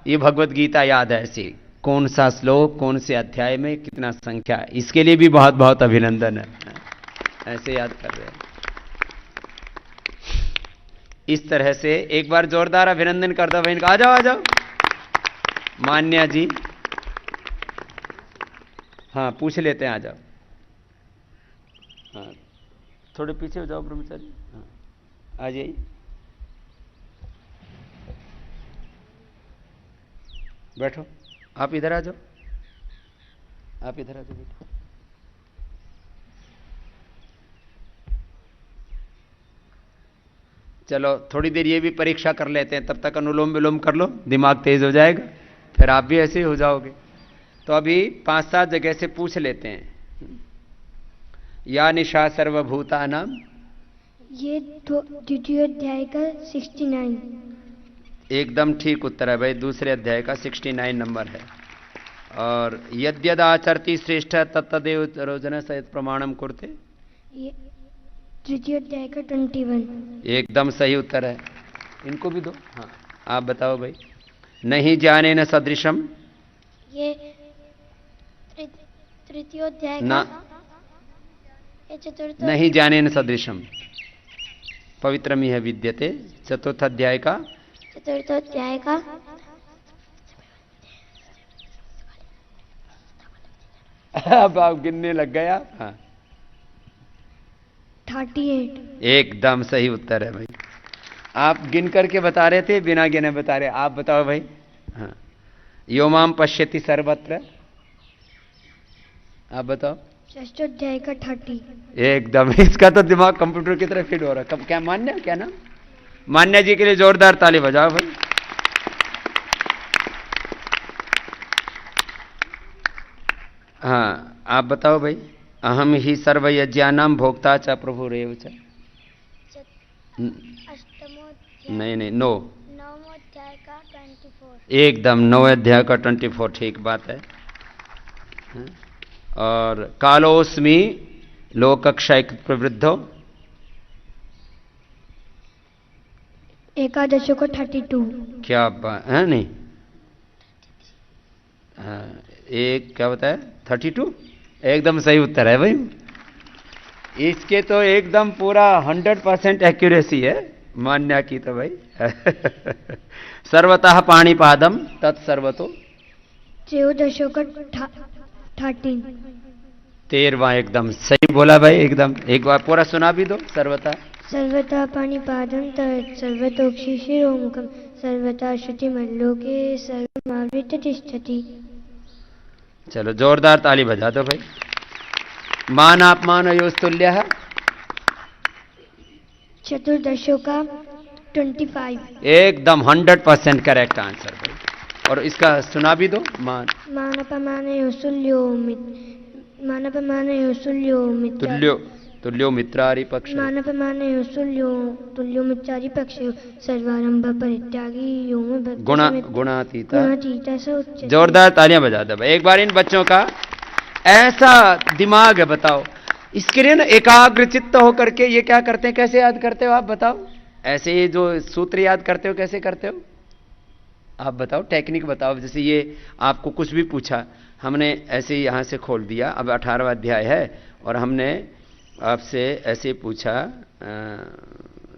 ये भगवत गीता याद है। ऐसे कौन सा श्लोक, कौन से अध्याय में कितना संख्या है, इसके लिए भी बहुत बहुत अभिनंदन है। ऐसे याद कर रहे हैं। इस तरह से एक बार जोरदार अभिनंदन कर दो बहन का। आ जाओ आ जाओ मान्या जी। हाँ पूछ लेते हैं, आ जाओ। हाँ थोड़े पीछे हो जाओ ब्रह्मचारी। हाँ आ जाइए। बैठो, आप इधर आ जाओ, आप इधर आ जाओ बैठो। चलो थोड़ी देर ये भी परीक्षा कर लेते हैं, तब तक अनुलोम विलोम कर लो, दिमाग तेज हो जाएगा, फिर आप भी ऐसे ही हो जाओगे। तो अभी 5-7 जगह से पूछ लेते हैं। या निशा सर्वभूतानां, ये द्वितीय अध्याय का 69। एकदम ठीक उत्तर है भाई, दूसरे अध्याय का 69 नंबर है। और यद्यदाचरति श्रेष्ठ तत्तदेव रोजन सहित प्रमाणम कुरुते, ये तृतीय अध्याय का 21। एकदम सही उत्तर है। इनको भी दो। हाँ आप बताओ भाई। नहीं जाने न सदृशम, ये तृतीय अध्याय ना, ये चतुर्थ। नहीं जाने न सदृशम पवित्रम ही है विद्यते, चतुर्थ अध्याय का, चतुर्थ अध्याय का अब आप गिनने लग गए आप। हाँ 38। एकदम सही उत्तर है भाई। आप गिन करके बता रहे थे, बिना गिने बता रहे। आप बताओ भाई। हाँ यो माम पश्यति सर्वत्र, आप बताओ। षष्ठ अध्याय का 30। एकदम, इसका तो दिमाग कंप्यूटर की तरह फिट हो रहा है। कब क्या मान्या, क्या नाम? मान्या जी के लिए जोरदार ताली बजाओ भाई। हाँ आप बताओ भाई। अहम ही सर्वयज्ञानां भोक्ता च प्रभुरेव च। नहीं नहीं, 9 अध्याय का 24। एकदम 9 अध्याय का 24, ठीक बात है। और कालोस्मि लोकक्षय प्रवृद्धो, एकादशों को 32। क्या बात है। नहीं एक क्या बताया, 32, एकदम सही उत्तर है भाई। इसके तो एकदम पूरा 100% एक्यूरेसी है मान्या की तो भाई। सर्वतः पाणिपादम तत्सर्वतो, त्रयोदशों का 13। 13वां एकदम सही बोला भाई, एकदम। एक बार पूरा सुना भी दो। सर्वथा सर्वथा पाणिपादं तत् सर्वतोक्षिशिरोमुखं सर्वथा श्रुतिमल्लोके सर्वमावृत्य तिष्ठति। चलो जोरदार ताली बजा दो भाई। मानापमानयोस्तुल्यः चतुर्दशोका 25। एकदम 100% करेक्ट आंसर भाई। और इसका सुना भी दो। तुल्यो तुल्यो मित्रारि पक्ष तुल्यो मित्रारि पक्षयो सर्वारंभ परित्यागी यो मे गुणातीता। स उच्यते। जोरदार तालियां बजा दो भाई। एक बार इन बच्चों का ऐसा दिमाग है, बताओ। इसके लिए ना एकाग्र चित्त होकर के ये क्या करते हैं, कैसे याद करते हो आप बताओ? ऐसे ये जो सूत्र याद करते हो कैसे करते हो आप बताओ, टेक्निक बताओ। जैसे ये आपको कुछ भी पूछा, हमने ऐसे ही यहां से खोल दिया, अब 18वां अध्याय है और हमने आपसे ऐसे पूछा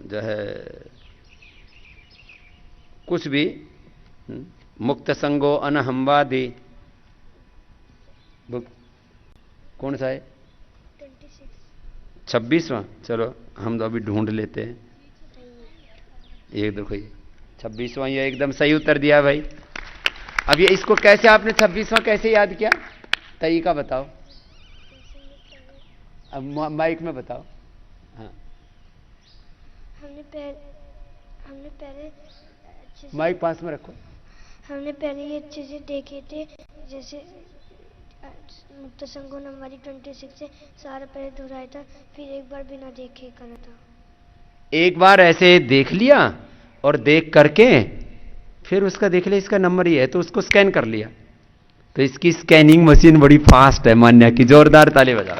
जो है कुछ भी, मुक्त संगो अनहंवादि, कौन सा है? 26वां। चलो हम तो अभी ढूंढ लेते हैं। ये देखो ये 26वां, ये एकदम सही उत्तर दिया भाई। अब ये इसको कैसे आपने 26वां कैसे याद किया, तरीका बताओ। अब माइक में बताओ। हाँ हमने पहले माइक पास में रखो। हमने पहले ये चीजें देखे थे, जैसे मुक्त संगो नंबर 26 से सारा पहले दोहराया था, फिर एक बार बिना देखे करा था। एक बार ऐसे देख लिया और देख करके फिर उसका देख लिया इसका नंबर ये है तो उसको स्कैन कर लिया। तो इसकी स्कैनिंग मशीन बड़ी फास्ट है मान्या की। जोरदार ताली बजाओ।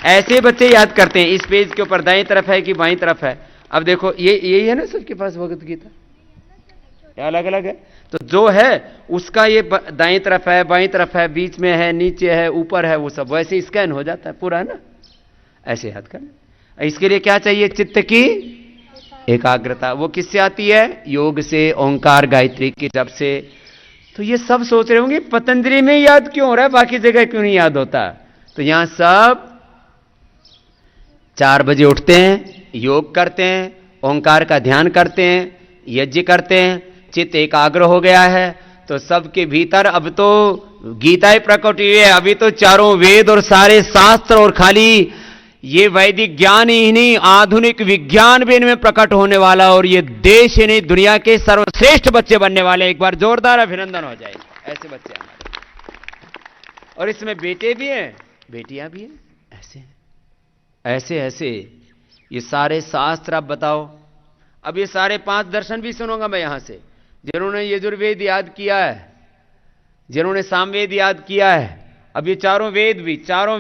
ऐसे बच्चे याद करते हैं। इस पेज के ऊपर दाईं तरफ है कि बाईं तरफ है? अब देखो ये यही है ना सबके पास भगवत गीता, अलग अलग है। तो जो है उसका ये दाईं तरफ है, बाईं तरफ है, बीच में है, नीचे है, ऊपर है, वो सब वैसे स्कैन हो जाता है पूरा, है ना? ऐसे याद करना। इसके लिए क्या चाहिए? चित्त की एकाग्रता। वो किससे आती है? योग से, ओंकार गायत्री के जप से। तो ये सब सोच रहे होंगे पतंजलि में याद क्यों हो रहा है, बाकी जगह क्यों नहीं याद होता? तो यहां सब 4 बजे उठते हैं, योग करते हैं, ओंकार का ध्यान करते हैं, यज्ञ करते हैं, चित्त एकाग्र हो गया है। तो सबके भीतर अब तो गीता ही प्रकट हुई है। अभी तो चारों वेद और सारे शास्त्र और खाली ये वैदिक ज्ञान ही नहीं, आधुनिक विज्ञान भी इनमें प्रकट होने वाला, और ये देश ही नहीं दुनिया के सर्वश्रेष्ठ बच्चे बनने वाले। एक बार जोरदार अभिनंदन हो जाए ऐसे बच्चे हमारे। और इसमें बेटे भी हैं, बेटियां भी हैं। ऐसे ऐसे ये सारे शास्त्र आप बताओ। अब ये सारे 5 दर्शन भी सुनूंगा मैं यहां से। जिन्होंने यजुर्वेद याद किया है, जिन्होंने सामवेद याद किया है, अब ये चारों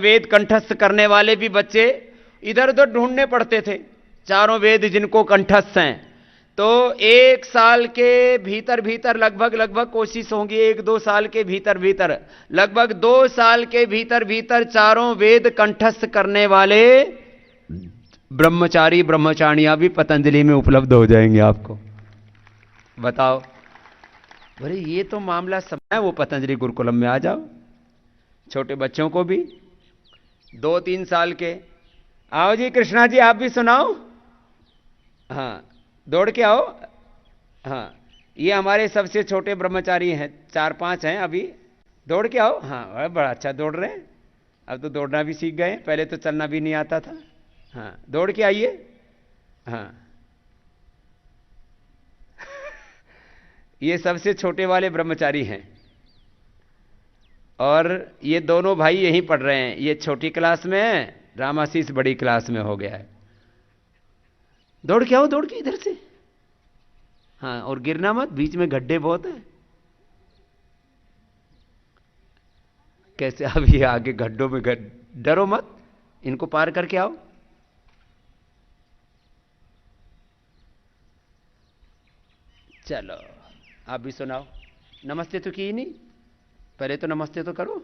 वेद कंठस्थ करने वाले भी बच्चे इधर उधर ढूंढने पड़ते थे। चारों वेद जिनको कंठस्थ हैं, तो 1 साल के भीतर लगभग कोशिश होगी, 1-2 साल के भीतर लगभग 2 साल के भीतर चारों वेद कंठस्थ करने वाले ब्रह्मचारी ब्रह्मचारियां भी पतंजलि में उपलब्ध हो जाएंगे आपको। बताओ, अरे ये तो मामला समय है। वो पतंजलि गुरुकुलम में आ जाओ। छोटे बच्चों को भी 2-3 साल के, आओ जी कृष्णा जी आप भी सुनाओ। हाँ दौड़ के आओ। हाँ ये हमारे सबसे छोटे ब्रह्मचारी हैं, 4-5 हैं अभी। दौड़ के आओ। हाँ बड़ा अच्छा दौड़ रहे हैं, अब तो दौड़ना भी सीख गए, पहले तो चलना भी नहीं आता था। हाँ दौड़ के आइए। हाँ ये सबसे छोटे वाले ब्रह्मचारी हैं, और ये दोनों भाई यहीं पढ़ रहे हैं। ये छोटी क्लास में है, रामाशीष बड़ी क्लास में हो गया है। दौड़ के आओ, दौड़ के इधर से। हाँ और गिरना मत, बीच में गड्ढे बहुत है। कैसे अब ये आगे गड्ढों में डरो मत, इनको पार करके आओ। चलो आप भी सुनाओ। नमस्ते तो की नहीं, पहले तो नमस्ते तो करो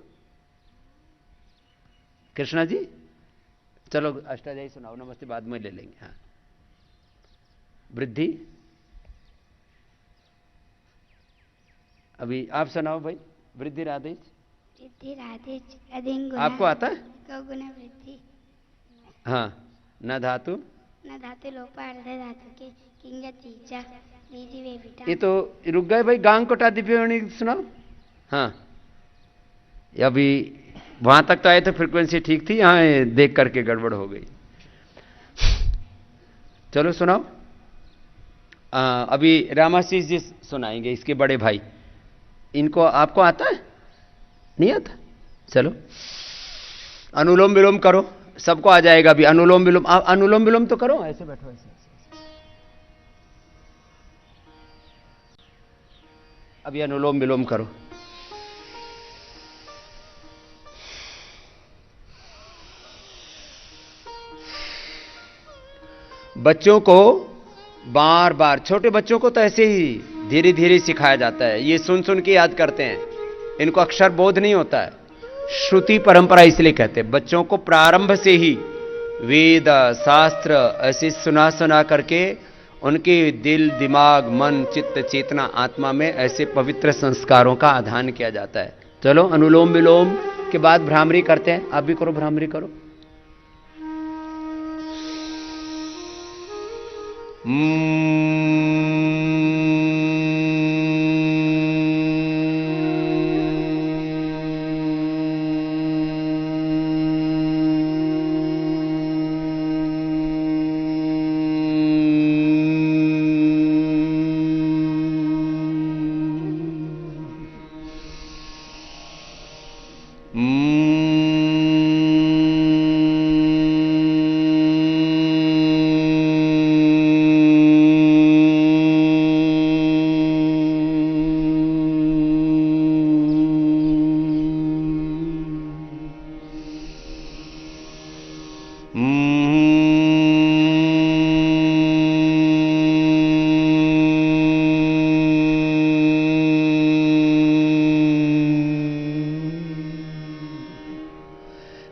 कृष्णा जी। चलो अष्टाध्यायी सुनाओ, नमस्ते बाद में ले लेंगे। हाँ वृद्धि अभी आप सुनाओ भाई। वृद्धि राधेश सिद्धि राधे अधिंग आपको आता है? गुण वृद्धि हाँ। न धातु न धातु लोपा अर्ध धातु के किंग तीजा दीदी वे बेटा। ये तो रुक गए भाई। गांग कोटा दिव्यवाणी सुनाओ। हाँ, अभी वहां तक तो आए थे, फ्रीक्वेंसी ठीक थी, यहाँ देख करके गड़बड़ हो गई। चलो सुनाओ। अभी रामाशीष जी सुनाएंगे, इसके बड़े भाई। इनको आपको आता है? नहीं आता? चलो अनुलोम विलोम करो, सबको आ जाएगा। अभी अनुलोम विलोम, अनुलोम विलोम तो करो। ऐसे बैठो, ऐसे। अभी अनुलोम विलोम करो। बच्चों को बार बार, छोटे बच्चों को तो ऐसे ही धीरे धीरे सिखाया जाता है, ये सुन सुन के याद करते हैं, इनको अक्षर बोध नहीं होता है। श्रुति परंपरा इसलिए कहते हैं बच्चों को प्रारंभ से ही वेद शास्त्र ऐसे सुना सुना करके उनके दिल दिमाग मन चित्त चेतना आत्मा में ऐसे पवित्र संस्कारों का आधान किया जाता है। चलो अनुलोम विलोम के बाद भ्रामरी करते हैं। आप भी करो, भ्रामरी करो।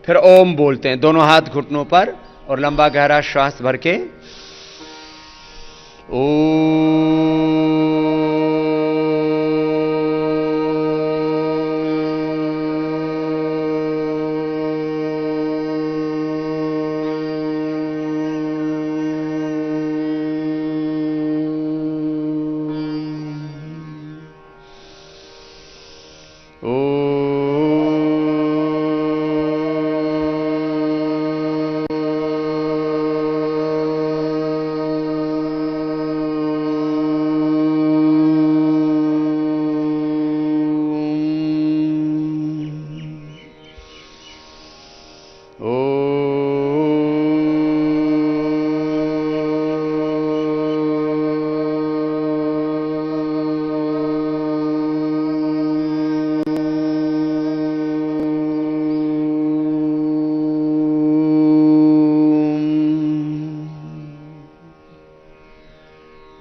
फिर ओम बोलते हैं, दोनों हाथ घुटनों पर और लंबा गहरा श्वास भर के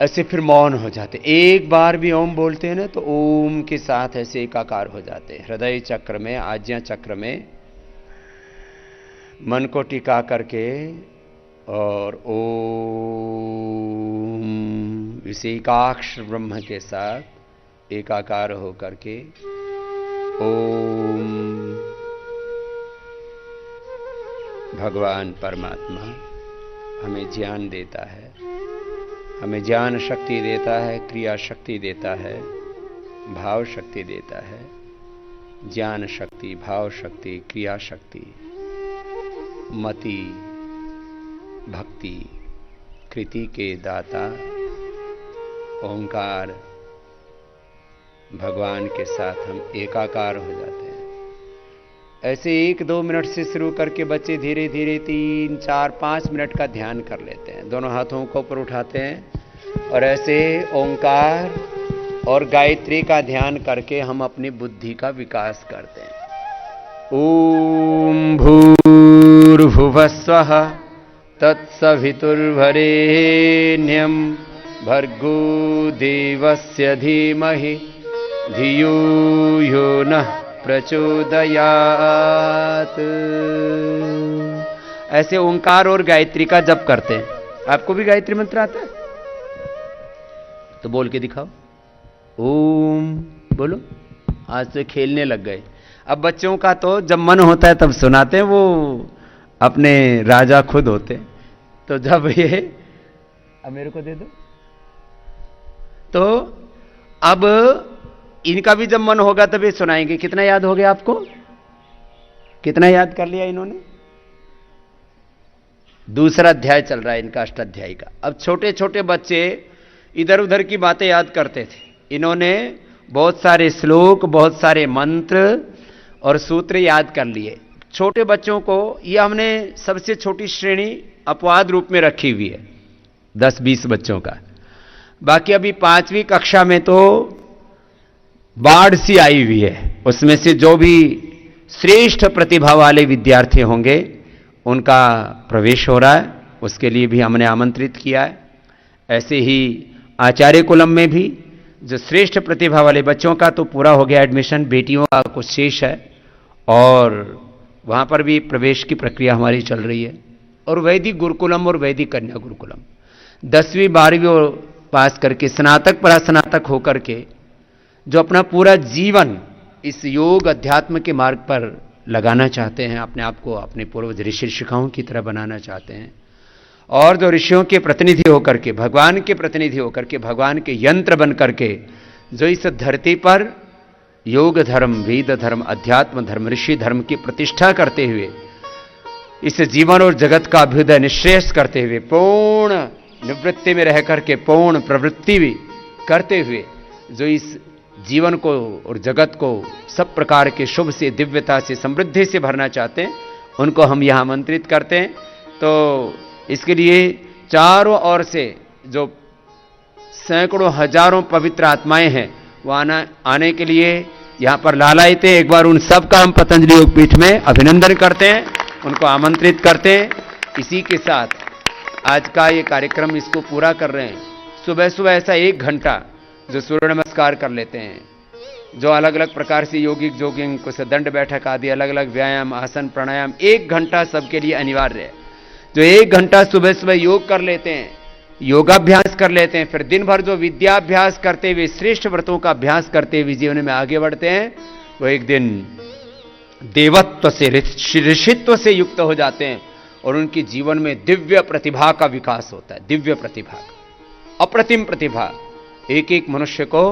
ऐसे फिर मौन हो जाते। एक बार भी ओम बोलते हैं ना तो ओम के साथ ऐसे एकाकार हो जाते हैं। हृदय चक्र में, आज्ञा चक्र में मन को टिका करके और ओम इस एकाक्ष ब्रह्म के साथ एकाकार हो करके ओम भगवान परमात्मा हमें ज्ञान देता है, हमें ज्ञान शक्ति देता है, क्रिया शक्ति देता है, भाव शक्ति देता है। ज्ञान शक्ति, भाव शक्ति, क्रिया शक्ति, मति, भक्ति, कृति के दाता ओंकार भगवान के साथ हम एकाकार हो जाते हैं। ऐसे 1-2 मिनट से शुरू करके बच्चे धीरे धीरे 3, 4, 5 मिनट का ध्यान कर लेते हैं। दोनों हाथों को ऊपर उठाते हैं और ऐसे ओंकार और गायत्री का ध्यान करके हम अपनी बुद्धि का विकास करते हैं। ओम भूर्भुवस्वः तत्सवितुर्वरेण्यं भर्गो देवस्य धीमहि धियो यो नः प्रचोदयात्। ऐसे ओंकार और गायत्री का जप करते हैं। आपको भी गायत्री मंत्र आता है तो बोल के दिखाओ। ओम बोलो। आज तो खेलने लग गए। अब बच्चों का तो जब मन होता है तब सुनाते हैं, वो अपने राजा खुद होते। तो जब ये अब मेरे को दे दो, तो अब इनका भी जब मन होगा तब ये सुनाएंगे। कितना याद हो गया आपको? कितना याद कर लिया इन्होंने? दूसरा अध्याय चल रहा है इनका, अष्टाध्यायी का। अब छोटे छोटे बच्चे इधर उधर की बातें याद करते थे, इन्होंने बहुत सारे श्लोक, बहुत सारे मंत्र और सूत्र याद कर लिए। छोटे बच्चों को ये हमने सबसे छोटी श्रेणी अपवाद रूप में रखी हुई है, 10-20 बच्चों का। बाकी अभी 5वीं कक्षा में तो बाढ़ सी आई हुई है, उसमें से जो भी श्रेष्ठ प्रतिभा वाले विद्यार्थी होंगे उनका प्रवेश हो रहा है, उसके लिए भी हमने आमंत्रित किया है। ऐसे ही आचार्य कुलम में भी जो श्रेष्ठ प्रतिभा वाले बच्चों का तो पूरा हो गया एडमिशन, बेटियों का कुछ शेष है और वहां पर भी प्रवेश की प्रक्रिया हमारी चल रही है। और वैदिक गुरुकुलम और वैदिक कन्या गुरुकुलम 10वीं 12वीं पास करके स्नातक परास्नातक होकर के जो अपना पूरा जीवन इस योग अध्यात्म के मार्ग पर लगाना चाहते हैं, अपने आप को अपने पूर्वज ऋषि शिक्षाओं की तरह बनाना चाहते हैं, और जो ऋषियों के प्रतिनिधि होकर के, भगवान के प्रतिनिधि होकर के, भगवान के यंत्र बन करके जो इस धरती पर योग धर्म, वेद धर्म, अध्यात्म धर्म, ऋषि धर्म की प्रतिष्ठा करते हुए इस जीवन और जगत का अभ्युदय निश्रेयस करते हुए, पूर्ण निवृत्ति में रह करके पूर्ण प्रवृत्ति भी करते हुए जो इस जीवन को और जगत को सब प्रकार के शुभ से, दिव्यता से, समृद्धि से भरना चाहते हैं, उनको हम यहां आमंत्रित करते हैं। तो इसके लिए चारों ओर से जो सैकड़ों हजारों पवित्र आत्माएं हैं वो आने के लिए यहां पर लालायित हैं। एक बार उन सब का हम पतंजलि योगपीठ में अभिनंदन करते हैं, उनको आमंत्रित करते हैं। इसी के साथ आज का ये कार्यक्रम इसको पूरा कर रहे हैं। सुबह सुबह ऐसा 1 घंटा जो सूर्य नमस्कार कर लेते हैं, जो अलग अलग प्रकार से योगिक जोगिंग, कुछ दंड बैठक आदि अलग अलग व्यायाम, आसन, प्राणायाम, 1 घंटा सबके लिए अनिवार्य है। जो 1 घंटा सुबह सुबह योग कर लेते हैं, योगाभ्यास कर लेते हैं, फिर दिन भर जो विद्याभ्यास करते हुए, श्रेष्ठ व्रतों का अभ्यास करते हुए जीवन में आगे बढ़ते हैं, वो एक दिन देवत्व से, ऋषित्व से युक्त हो जाते हैं और उनके जीवन में दिव्य प्रतिभा का विकास होता है। दिव्य प्रतिभा, अप्रतिम प्रतिभा। एक एक मनुष्य को,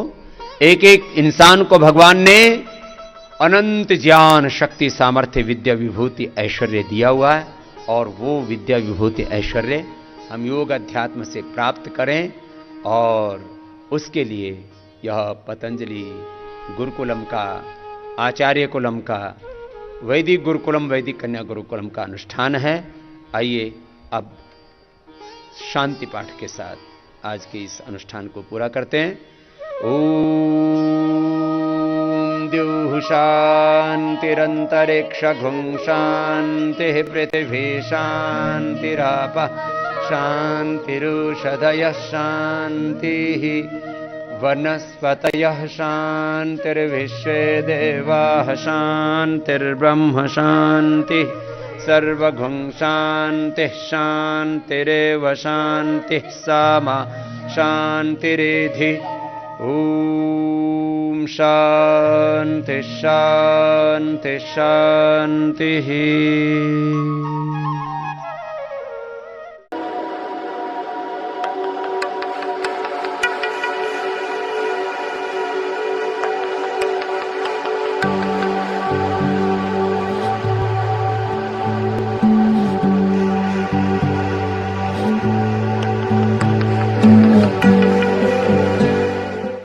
एक एक इंसान को भगवान ने अनंत ज्ञान, शक्ति, सामर्थ्य, विद्या, विभूति, ऐश्वर्य दिया हुआ है और वो विद्या, विभूति, ऐश्वर्य हम योग अध्यात्म से प्राप्त करें। और उसके लिए यह पतंजलि गुरुकुलम का, आचार्य कुलम का, वैदिक गुरुकुलम, वैदिक कन्या गुरुकुलम का अनुष्ठान है। आइए अब शांति पाठ के साथ आज के इस अनुष्ठान को पूरा करते हैं। ओम द्युः शान्तिरन्तरिक्षगुं शान्तिः पृथिवी शान्तिरापः शान्तिरुषधयः शान्तिः वनस्पतयः शान्तिर्विश्वे देवाः शान्तिर्ब्रह्म शान्तिः सर्वगुं शान्तिः शान्तिरेव शान्तिः सामा शान्तिरेधि। ॐ शान्ति शान्ति शान्तिः।